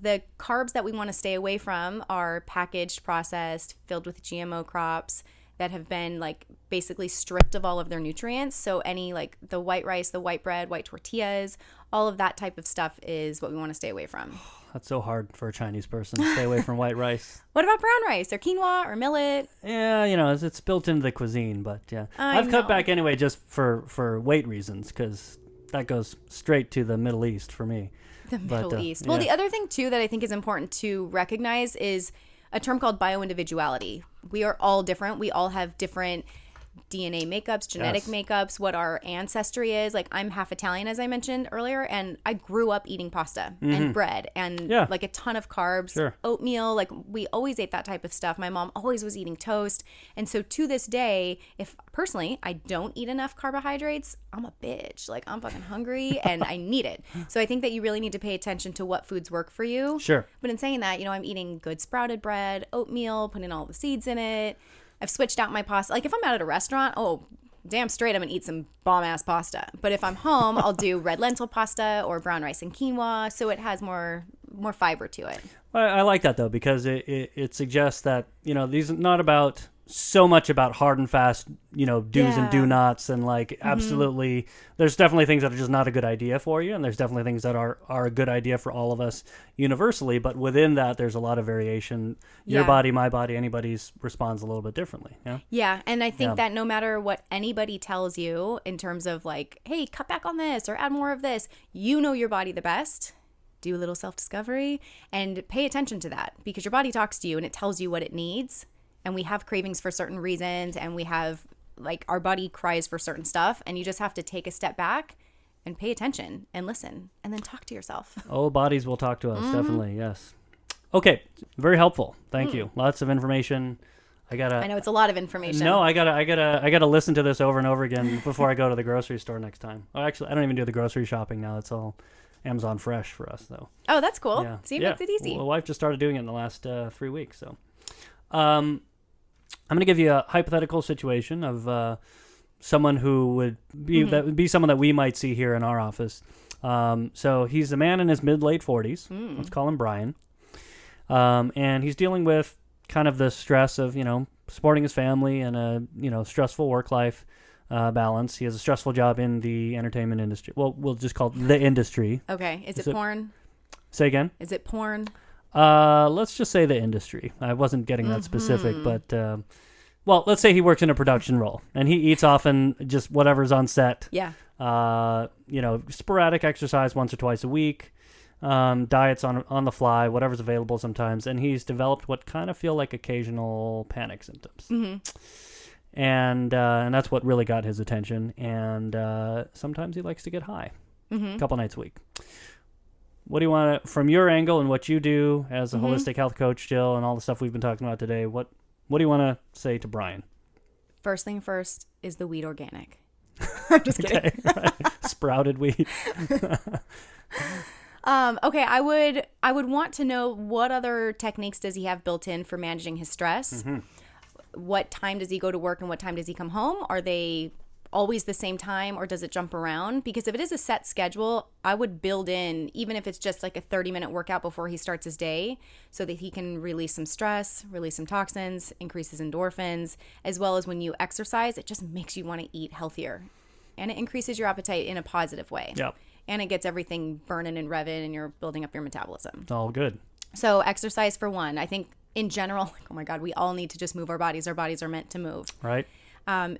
The carbs that we want to stay away from are packaged, processed, filled with GMO crops that have been like basically stripped of all of their nutrients. So any like the white rice, the white bread, white tortillas, all of that type of stuff is what we want to stay away from. That's so hard for a Chinese person to stay away from white rice. What about brown rice or quinoa or millet? Yeah, it's built into the cuisine, but yeah. I I've cut know. back anyway just for weight reasons, because that goes straight to the Middle East for me. The Middle But, East. Well, yeah. the other thing too that I think is important to recognize is a term called bio-individuality. We are all different. We all have different DNA makeups, genetic Yes. makeups, what our ancestry is. Like I'm half Italian, as I mentioned earlier, and I grew up eating pasta and bread and Yeah. like a ton of carbs, Sure. oatmeal. Like we always ate that type of stuff. My mom always was eating toast. And so to this day, if personally I don't eat enough carbohydrates, I'm a bitch. Like I'm fucking hungry and I need it. So I think that you really need to pay attention to what foods work for you. Sure. But in saying that, I'm eating good sprouted bread, oatmeal, putting all the seeds in it. I've switched out my pasta. Like if I'm out at a restaurant, oh, damn straight, I'm going to eat some bomb-ass pasta. But if I'm home, I'll do red lentil pasta or brown rice and quinoa, so it has more fiber to it. I like that, though, because it suggests that, these are not about so much about hard and fast, do's and do nots, and like absolutely, there's definitely things that are just not a good idea for you, and there's definitely things that are a good idea for all of us universally, but within that, there's a lot of variation. Your Yeah. body, my body, anybody's responds a little bit differently. Yeah. Yeah, and I think Yeah. that no matter what anybody tells you in terms of like, hey, cut back on this or add more of this, you know your body the best. Do a little self-discovery and pay attention to that, because your body talks to you and it tells you what it needs. And we have cravings for certain reasons, and we have like our body cries for certain stuff, and you just have to take a step back and pay attention and listen and then talk to yourself. Oh, bodies will talk to us, definitely, yes. Okay, very helpful. Thank you. Lots of information. I know it's a lot of information. No, I gotta listen to this over and over again before I go to the grocery store next time. Oh, actually, I don't even do the grocery shopping now. It's all Amazon Fresh for us, though. Oh, that's cool. Yeah. See, it yeah. makes it easy. Well, my wife just started doing it in the last 3 weeks. So, I'm going to give you a hypothetical situation of someone who would be that would be someone that we might see here in our office. So he's a man in his mid-late 40s. Let's call him Brian. And he's dealing with kind of the stress of, supporting his family and a, stressful work life balance. He has a stressful job in the entertainment industry. Well, we'll just call it the industry. Okay. Is Is it it- porn? Say again? Is it porn? Let's just say the industry. I wasn't getting that specific, but well, let's say he works in a production role and he eats often just whatever's on set. Yeah. Sporadic exercise once or twice a week, diets on the fly, whatever's available sometimes, and he's developed what kind of feel like occasional panic symptoms. And that's what really got his attention. And sometimes he likes to get high, a couple nights a week. What do you want to, from your angle and what you do as a holistic health coach, Jill, and all the stuff we've been talking about today, what do you want to say to Brian? First thing first, is the weed organic? I'm just kidding. Okay, right. Sprouted wheat. Okay, I would want to know what other techniques does he have built in for managing his stress? What time does he go to work and what time does he come home? Are they always the same time, or does it jump around? Because if it is a set schedule, I would build in, even if it's just like a 30-minute workout before he starts his day, so that he can release some stress, release some toxins, increase his endorphins, as well as when you exercise, it just makes you want to eat healthier. And it increases your appetite in a positive way. Yep. And it gets everything burning and revving, and you're building up your metabolism. It's all good. So exercise for one. I think in general, like, oh my God, we all need to just move our bodies. Our bodies are meant to move. Right.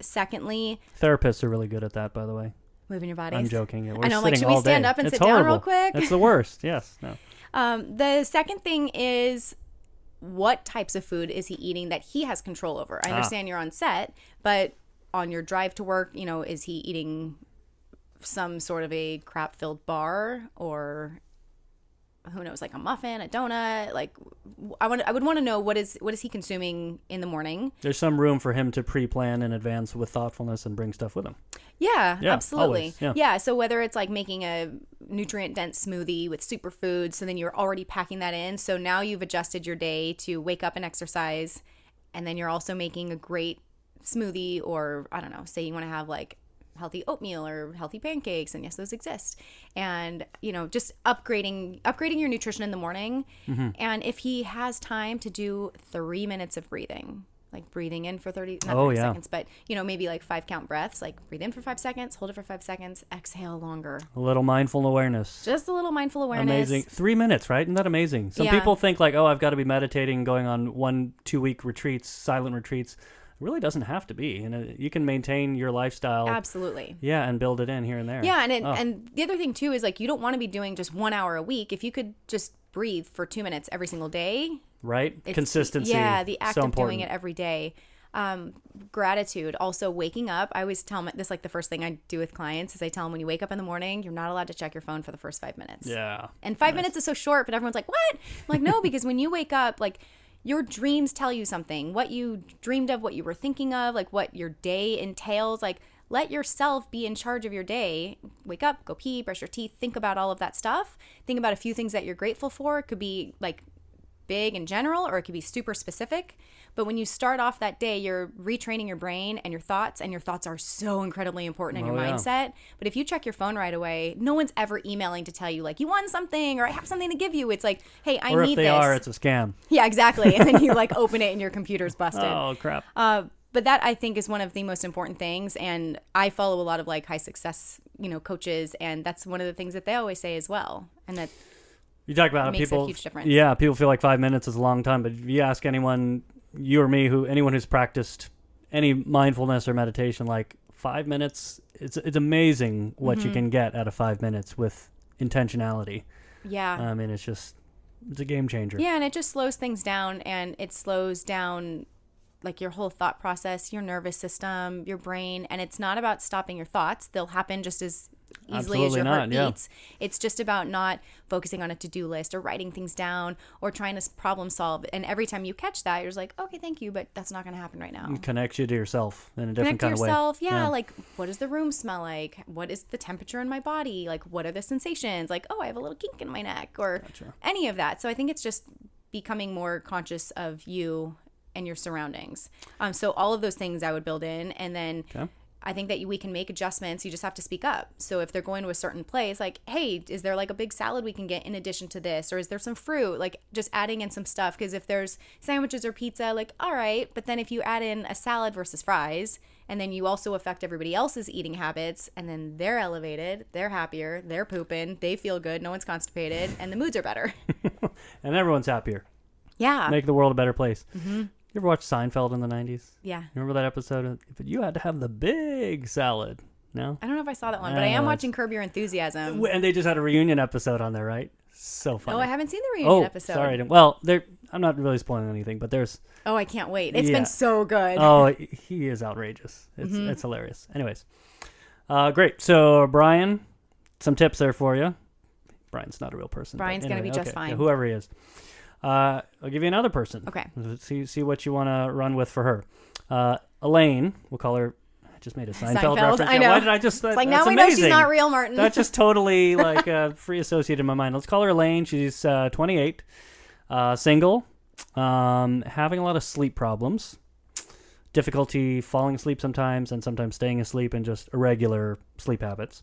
Secondly, therapists are really good at that, by the way. moving your bodies. I'm joking. We're I know, sitting like, should we all stand day. up and It's sit down horrible. real quick? It's the worst. Yes. No. The second thing is, what types of food is he eating that he has control over? I understand you're on set, but on your drive to work, you know, is he eating some sort of a crap-filled bar, or who knows, like a muffin, a donut? Like, I would want to know what is he consuming in the morning. There's some room for him to pre-plan in advance with thoughtfulness and bring stuff with him. Yeah, absolutely. Always, yeah, so whether it's like making a nutrient-dense smoothie with superfoods, so then you're already packing that in. So now you've adjusted your day to wake up and exercise, and then you're also making a great smoothie, or I don't know, say you want to have like healthy oatmeal or healthy pancakes, and yes, those exist. And, you know, just upgrading your nutrition in the morning. Mm-hmm. And if he has time to do 3 minutes of breathing, like breathing in for 30 seconds, but, you know, maybe like 5 count breaths, like breathe in for 5 seconds, hold it for 5 seconds, exhale longer. A little mindful awareness. Just a little mindful awareness. Amazing. 3 minutes, right? Isn't that amazing? Some people think like, oh, I've got to be meditating, going on 1-2 week retreats, silent retreats. It really doesn't have to be. And you can maintain your lifestyle. Absolutely. Yeah, and build it in here and there. Yeah, and the other thing too is, like, you don't want to be doing just 1 hour a week. If you could just breathe for 2 minutes every single day. Right? Consistency. Yeah, the act so of important. doing it every day. Gratitude. Also, waking up. I always tell them this, like the first thing I do with clients is I tell them, when you wake up in the morning, you're not allowed to check your phone for the first 5 minutes. Yeah. And 5 minutes is so short, but everyone's like, what? I'm like, no, because when you wake up, like, your dreams tell you something. What you dreamed of, what you were thinking of, like what your day entails. Like, let yourself be in charge of your day. Wake up, go pee, brush your teeth, think about all of that stuff. Think about a few things that you're grateful for. It could be like big in general, or it could be super specific. But when you start off that day, you're retraining your brain and your thoughts are so incredibly important in your mindset. But if you check your phone right away, no one's ever emailing to tell you, like, you won something, or I have something to give you. It's like, hey, I need this. Or if they are, it's a scam. Yeah, exactly. And then you like open it and your computer's busted. Oh, crap. But that, I think, is one of the most important things. And I follow a lot of like high success, you know, coaches, and that's one of the things that they always say as well. And that you talk about makes people, a huge difference. Yeah, people feel like 5 minutes is a long time, but if you ask anyone, you or me, anyone who's practiced any mindfulness or meditation, like 5 minutes, it's amazing what you can get out of 5 minutes with intentionality. Yeah. I mean, it's a game changer. Yeah, and it just slows things down, and it slows down like your whole thought process, your nervous system, your brain. And it's not about stopping your thoughts. They'll happen just as easily as your heart beats. It's just about not focusing on a to-do list or writing things down or trying to problem solve. And every time you catch that, you're just like, okay, thank you, but that's not going to happen right now. It connects you to yourself in a different Connect to kind of way. yourself, yeah. Like, what does the room smell like? What is the temperature in my body? Like, what are the sensations? Like, oh, I have a little kink in my neck, or any of that. So I think it's just becoming more conscious of you and your surroundings. So all of those things I would build in, and then I think that we can make adjustments. You just have to speak up. So if they're going to a certain place, like, hey, is there like a big salad we can get in addition to this? Or is there some fruit? Like, just adding in some stuff. Because if there's sandwiches or pizza, like, all right. But then if you add in a salad versus fries, and then you also affect everybody else's eating habits, and then they're elevated, they're happier, they're pooping, they feel good, no one's constipated, and the moods are better. And everyone's happier. Yeah. Make the world a better place. Mm-hmm. You ever watch Seinfeld in the 90s? Yeah. Remember that episode? But you had to have the big salad. No? I don't know if I saw that one, but I am watching Curb Your Enthusiasm. And they just had a reunion episode on there, right? So funny. Oh, I haven't seen the reunion episode. Sorry. Well, I'm not really spoiling anything, but there's... Oh, I can't wait. It's been so good. Oh, he is outrageous. It's hilarious. Anyways. Great. So, Brian, some tips there for you. Brian's not a real person. Brian's going to be just fine. Yeah, whoever he is. I'll give you another person. Okay. See what you want to run with for her. Elaine, we'll call her. I just made a Seinfeld reference. I know. Why did I just? It's like, now we know she's not real, Martin. That just totally like free associated in my mind. Let's call her Elaine. She's 28, single, having a lot of sleep problems. difficulty falling asleep sometimes and sometimes staying asleep and just irregular sleep habits.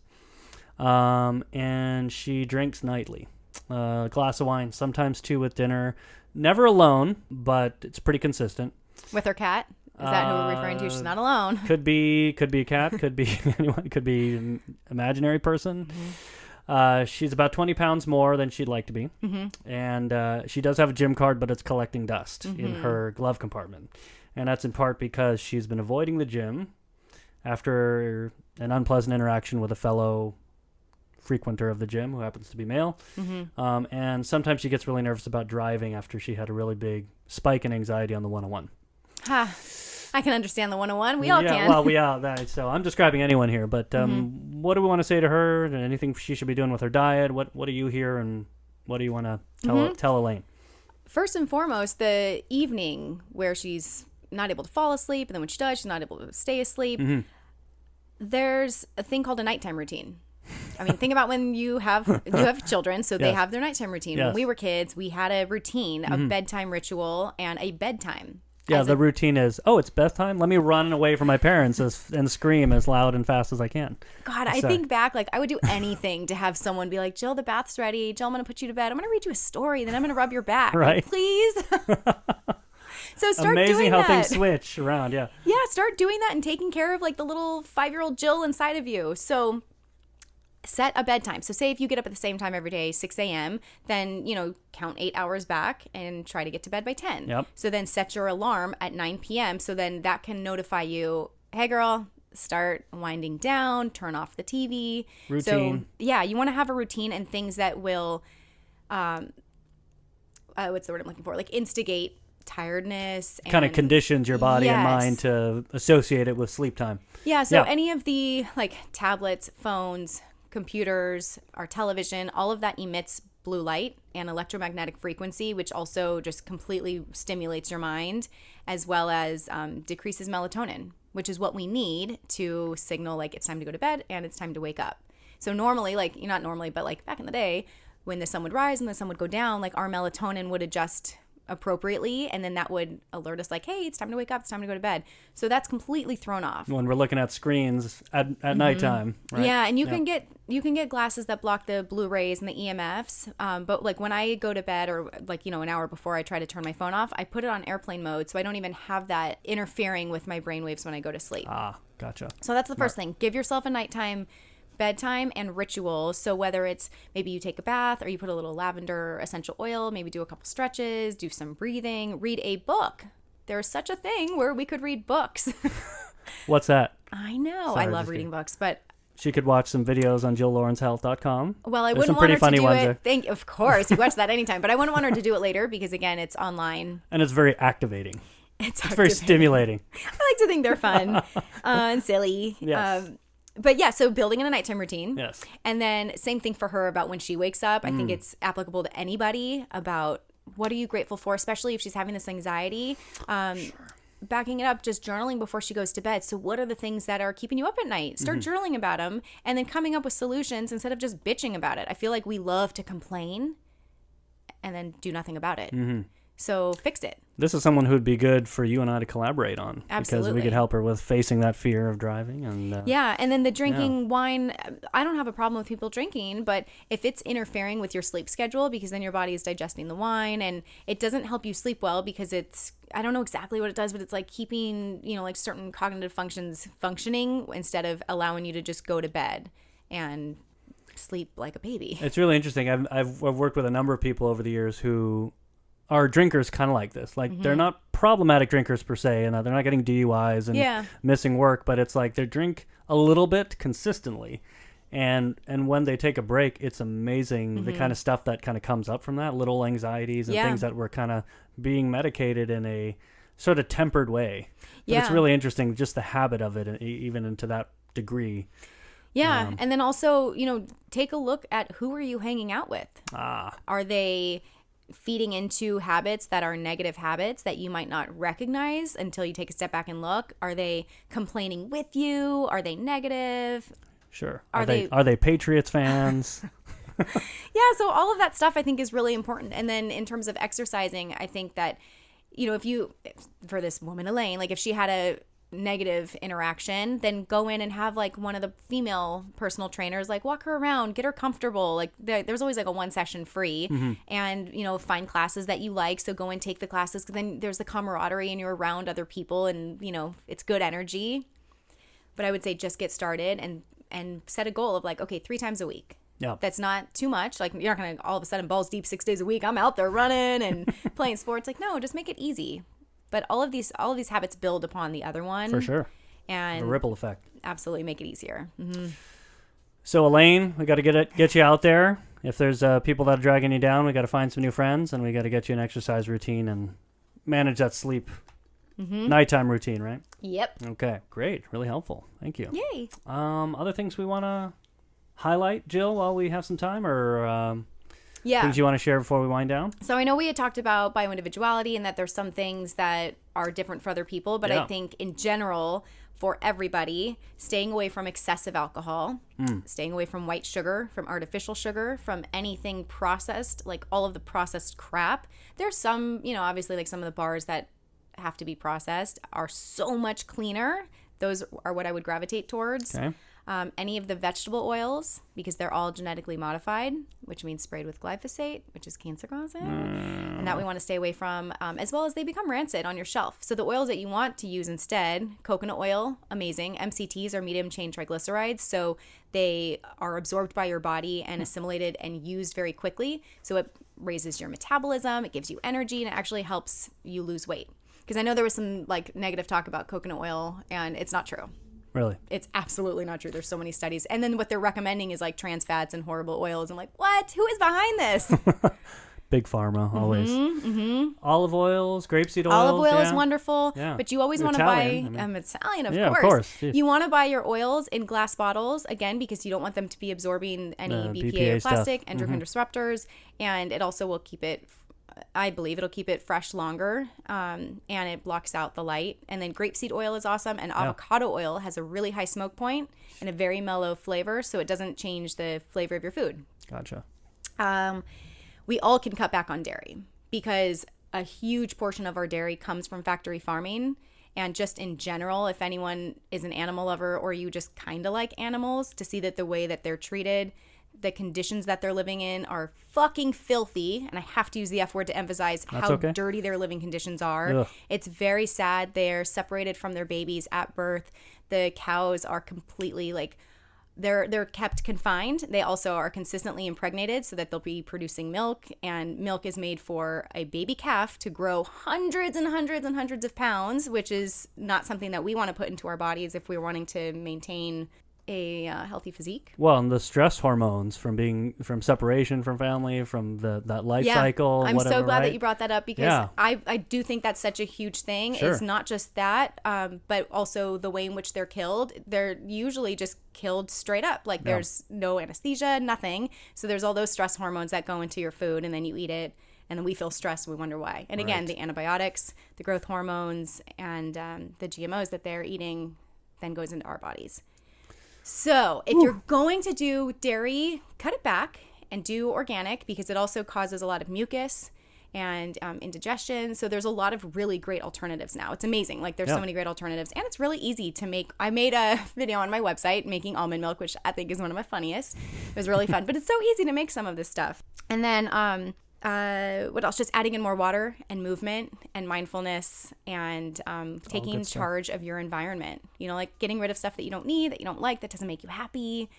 And she drinks nightly. A glass of wine, sometimes 2 with dinner. Never alone, but it's pretty consistent. With her cat? Is that who we're referring to? She's not alone. Could be a cat. Could be anyone. Could be an imaginary person. She's about 20 pounds more than she'd like to be. And she does have a gym card, but it's collecting dust in her glove compartment. And that's in part because she's been avoiding the gym after an unpleasant interaction with a fellow frequenter of the gym who happens to be male. And sometimes she gets really nervous about driving after she had a really big spike in anxiety on the 101. I can understand the 101. We all can. Well, so I'm describing anyone here, but what do we want to say to her? Anything she should be doing with her diet? What do you hear, and what do you want to tell Elaine? First and foremost, the evening where she's not able to fall asleep, and then when she does, she's not able to stay asleep. There's a thing called a nighttime routine. I mean, think about when you have children, so they have their nighttime routine. When we were kids, we had a routine, a bedtime ritual, and a bedtime. Yeah, the routine is, it's bedtime. Let me run away from my parents and scream as loud and fast as I can. God, I think back, like, I would do anything to have someone be like, Jill, the bath's ready. Jill, I'm going to put you to bed. I'm going to read you a story, then I'm going to rub your back. Right. Like, please. So start Amazing doing how that. things switch around, yeah. Yeah, start doing that and taking care of, like, the little 5-year-old Jill inside of you. So set a bedtime. So say if you get up at the same time every day, 6 a.m., then, count 8 hours back and try to get to bed by 10. Yep. So then set your alarm at 9 p.m. So then that can notify you, hey, girl, start winding down, turn off the TV. Routine. So, yeah, you want to have a routine and things that will, what's the word I'm looking for? Like instigate tiredness. And, kind of conditions your body and mind to associate it with sleep time. Yeah, so any of the, like, tablets, phones, computers, our television, all of that emits blue light and electromagnetic frequency, which also just completely stimulates your mind, as well as decreases melatonin, which is what we need to signal, like, it's time to go to bed and it's time to wake up. So normally, like, not normally, but like back in the day, when the sun would rise and the sun would go down, like, our melatonin would adjust appropriately, and then that would alert us like, hey, it's time to wake up, it's time to go to bed. So that's completely thrown off when we're looking at screens at nighttime, right? Yeah, and you can get glasses that block the blue rays and the EMFs, but like when I go to bed, or like an hour before I try to turn my phone off, I put it on airplane mode, so I don't even have that interfering with my brainwaves when I go to sleep. Gotcha. So that's the first thing. Give yourself a nighttime bedtime and ritual. So whether it's maybe you take a bath or you put a little lavender essential oil, maybe do a couple stretches, do some breathing, read a book. There's such a thing where we could read books. What's that? I know. I love reading books, but she could watch some videos on JillLawrenceHealth.com. Well, I wouldn't want her to do it. Of course, you watch that anytime, but I wouldn't want her to do it later because, again, it's online. And it's very activating. It's very stimulating. I like to think they're fun and silly. Yes. But yeah, so building in a nighttime routine. Yes. And then same thing for her about when she wakes up. I think it's applicable to anybody about what are you grateful for, especially if she's having this anxiety. Backing it up, just journaling before she goes to bed. So what are the things that are keeping you up at night? Start journaling about them and then coming up with solutions instead of just bitching about it. I feel like we love to complain and then do nothing about it. So fix it. This is someone who'd be good for you and I to collaborate on. Absolutely. Because we could help her with facing that fear of driving. And yeah, and then the drinking wine, I don't have a problem with people drinking, but if it's interfering with your sleep schedule, because then your body is digesting the wine and it doesn't help you sleep well because it's, I don't know exactly what it does, but it's like keeping, like certain cognitive functions functioning instead of allowing you to just go to bed and sleep like a baby. It's really interesting. I've worked with a number of people over the years who are drinkers kind of like this. Like they're not problematic drinkers per se, and they're not getting DUIs and missing work, but it's like they drink a little bit consistently. And when they take a break, it's amazing the kind of stuff that kind of comes up from that, little anxieties and things that were kind of being medicated in a sort of tempered way. But it's really interesting, just the habit of it, even into that degree. Yeah, and then also, take a look at who are you hanging out with? Are they feeding into habits that are negative habits that you might not recognize until you take a step back and look? Are they complaining with you? Are they negative? Sure. Are they Patriots fans? Yeah, so all of that stuff I think is really important. And then in terms of exercising, I think that for this woman, Elaine, like if she had a negative interaction, then go in and have like one of the female personal trainers like walk her around, get her comfortable. Like there's always like a one session free, and find classes that you like, so go and take the classes, because then there's the camaraderie and you're around other people, and it's good energy. But I would say just get started and set a goal of like, okay, 3 times a week. Yeah. That's not too much. Like you're not going to all of a sudden balls deep 6 days a week. I'm out there running and playing sports. Like, no, just make it easy. But all of these habits build upon the other one. For sure. And a ripple effect. Absolutely make it easier. Mm-hmm. So Elaine, we got to get you out there. If there's people that are dragging you down, we got to find some new friends, and we got to get you an exercise routine and manage that sleep. Nighttime routine, right? Yep. Okay, great. Really helpful. Thank you. Yay. Other things we want to highlight, Jill, while we have some time, or things you want to share before we wind down? So I know we had talked about bio-individuality and that there's some things that are different for other people, but I think in general, for everybody, staying away from excessive alcohol, staying away from white sugar, from artificial sugar, from anything processed, like all of the processed crap. There's some, obviously like some of the bars that have to be processed are so much cleaner. Those are what I would gravitate towards. Okay. Any of the vegetable oils, because they're all genetically modified, which means sprayed with glyphosate, which is cancer causing, and that we want to stay away from, as well as they become rancid on your shelf. So the oils that you want to use instead, coconut oil, amazing. MCTs are medium chain triglycerides, so they are absorbed by your body and assimilated and used very quickly. So it raises your metabolism, it gives you energy, and it actually helps you lose weight. Because I know there was some like negative talk about coconut oil, and it's not true. Really? It's absolutely not true. There's so many studies. And then what they're recommending is like trans fats and horrible oils. I'm like, what? Who is behind this? Big pharma, always. Olive oils, grapeseed oils. Olive oil is wonderful. Yeah. But you always want to buy, I'm Italian, of course. You want to buy your oils in glass bottles, again, because you don't want them to be absorbing any BPA or plastic, endocrine disruptors. And it also will keep it, I believe it'll keep it fresh longer, and it blocks out the light. And then grapeseed oil is awesome, and avocado oil has a really high smoke point and a very mellow flavor, so it doesn't change the flavor of your food. Gotcha. We all can cut back on dairy because a huge portion of our dairy comes from factory farming. And just in general, if anyone is an animal lover or you just kind of like animals, to see that the way that they're treated, the conditions that they're living in are fucking filthy. And I have to use the F word to emphasize how dirty their living conditions are. Ugh. It's very sad. They're separated from their babies at birth. The cows are completely like, they're kept confined. They also are consistently impregnated so that they'll be producing milk. And milk is made for a baby calf to grow hundreds and hundreds and hundreds of pounds, which is not something that we want to put into our bodies if we're wanting to maintain a healthy physique. Well, and the stress hormones from separation from family, from that life cycle. I'm whatever, so glad right? that you brought that up, because I do think that's such a huge thing. Sure. It's not just that, but also the way in which they're killed. They're usually just killed straight up. Like there's no anesthesia, nothing. So there's all those stress hormones that go into your food, and then you eat it, and then we feel stressed and we wonder why. And again, the antibiotics, the growth hormones, and the GMOs that they're eating then goes into our bodies. So if you're going to do dairy, cut it back and do organic, because it also causes a lot of mucus and indigestion. So there's a lot of really great alternatives now. It's amazing. Like there's so many great alternatives, and it's really easy to make. I made a video on my website making almond milk, which I think is one of my funniest. It was really fun, but it's so easy to make some of this stuff. And then what else? Just adding in more water and movement and mindfulness and taking charge of your environment. Like getting rid of stuff that you don't need, that you don't like, that doesn't make you happy.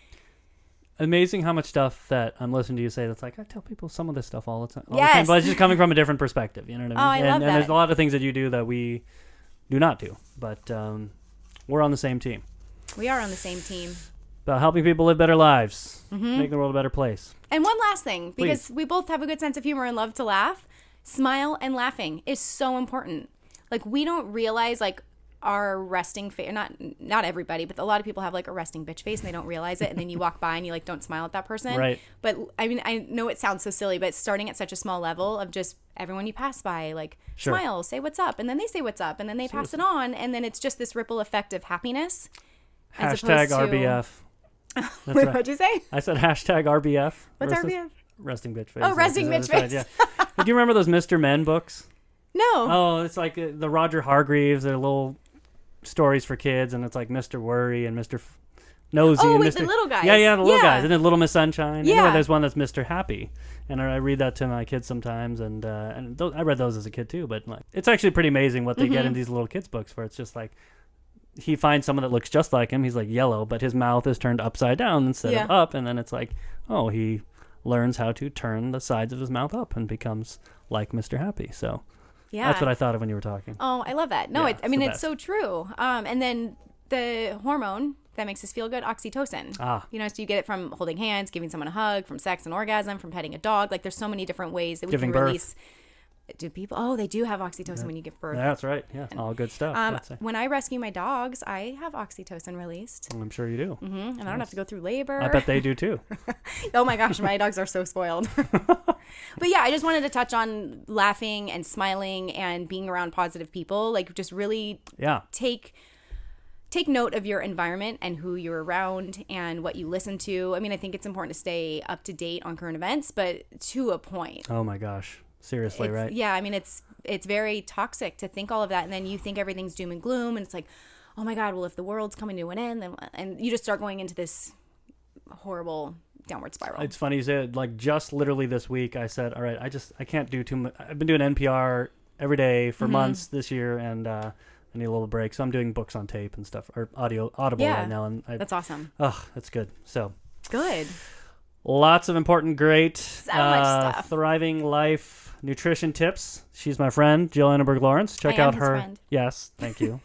Amazing how much stuff that I'm listening to you say that's like, I tell people some of this stuff all the time. But it's just coming from a different perspective. You know what I mean? I love that. And there's a lot of things that you do that we do not do. But we're on the same team. We are on the same team. About helping people live better lives, making the world a better place. And one last thing, because we both have a good sense of humor and love to laugh, smile and laughing is so important. Like we don't realize like our resting face, not everybody, but a lot of people have like a resting bitch face and they don't realize it. And then you walk by and you like don't smile at that person. Right. But I mean, I know it sounds so silly, but starting at such a small level of just everyone you pass by, like smile, say what's up. And then they say what's up, and then they pass it on. And then it's just this ripple effect of happiness. Hashtag RBF. Wait, what'd you say? I said hashtag RBF. What's RBF? Resting bitch face. Oh, resting bitch face. Yeah. Do you remember those Mr. Men books? No. Oh, it's like the Roger Hargreaves. They're little stories for kids, and it's like Mr. Worry and Mr. Nosy. Oh, and wait, Mr. the little guys. Yeah, the little Yeah. guys. And then Little Miss Sunshine. Yeah. Anyway, there's one that's Mr. Happy. And I read that to my kids sometimes, and I read those as a kid too. But like, it's actually pretty amazing what they get in these little kids' books, where it's just like he finds someone that looks just like him. He's like yellow, but his mouth is turned upside down instead of up, and then it's like, oh, he learns how to turn the sides of his mouth up and becomes like Mr. Happy. So that's what I thought of when you were talking. Oh, I love that. No, Yeah, it's so true. And then the hormone that makes us feel good, oxytocin. So you get it from holding hands, giving someone a hug, from sex and orgasm, from petting a dog. Like, there's so many different ways that we Giving can birth. release. Do people? Oh, they do have oxytocin when you give birth. That's right. Yeah, all good stuff. When I rescue my dogs, I have oxytocin released. I'm sure you do. And I don't have to go through labor. I bet they do too. Oh my gosh, my dogs are so spoiled. But yeah, I just wanted to touch on laughing and smiling and being around positive people. Like, just really take note of your environment and who you're around and what you listen to. I mean, I think it's important to stay up to date on current events, but to a point. Oh my gosh. Seriously, right? Yeah, I mean, it's very toxic to think all of that, and then you think everything's doom and gloom, and it's like, oh my God, well, if the world's coming to an end, then, and you just start going into this horrible downward spiral. It's funny you said, like, just literally this week I said, all right, I can't do too much. I've been doing NPR every day for months this year, and I need a little break, so I'm doing books on tape and stuff, or audible right now. And that's awesome. Oh, that's good. So good. Lots of important, great, So much stuff. thriving life nutrition tips. She's my friend, Jill Annenberg Lawrence. Check out her. Friend. Yes, thank you.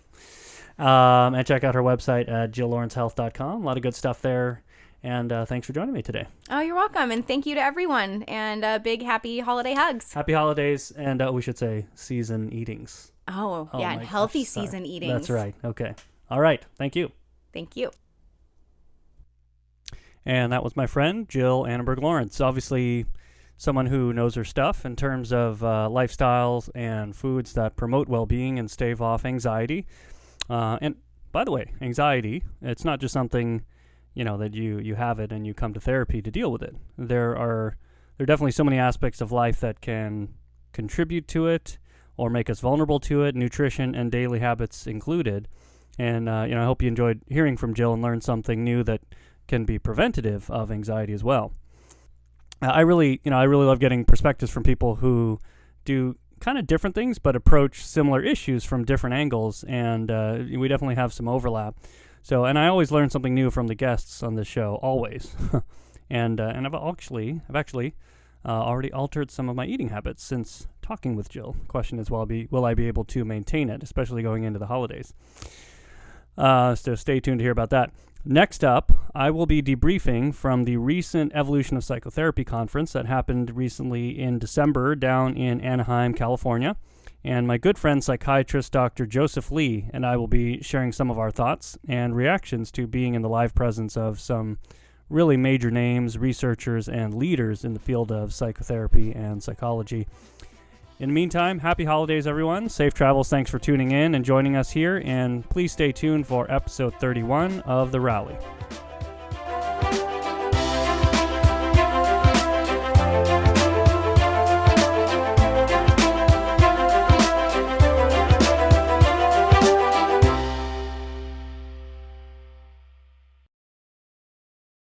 And check out her website at jilllawrencehealth.com. A lot of good stuff there. And thanks for joining me today. Oh, you're welcome. And thank you to everyone. And big happy holiday hugs. Happy holidays. And we should say season eatings. Oh yeah, and healthy season eatings. That's right. Okay. All right. Thank you. Thank you. And that was my friend, Jill Annenberg Lawrence. Obviously, someone who knows her stuff in terms of lifestyles and foods that promote well-being and stave off anxiety. And by the way, anxiety, it's not just something, that you have it and you come to therapy to deal with it. There are definitely so many aspects of life that can contribute to it or make us vulnerable to it, nutrition and daily habits included. And, I hope you enjoyed hearing from Jill and learned something new that can be preventative of anxiety as well. I really love getting perspectives from people who do kind of different things but approach similar issues from different angles, and we definitely have some overlap. So, and I always learn something new from the guests on this show, always. and I've actually already altered some of my eating habits since talking with Jill. The question is, will I be able to maintain it, especially going into the holidays? So stay tuned to hear about that. Next up, I will be debriefing from the recent Evolution of Psychotherapy conference that happened recently in December down in Anaheim, California. And my good friend, Psychiatrist Dr. Joseph Lee, and I will be sharing some of our thoughts and reactions to being in the live presence of some really major names, researchers, and leaders in the field of psychotherapy and psychology. In the meantime, happy holidays, everyone. Safe travels. Thanks for tuning in and joining us here. And please stay tuned for episode 31 of The Rally.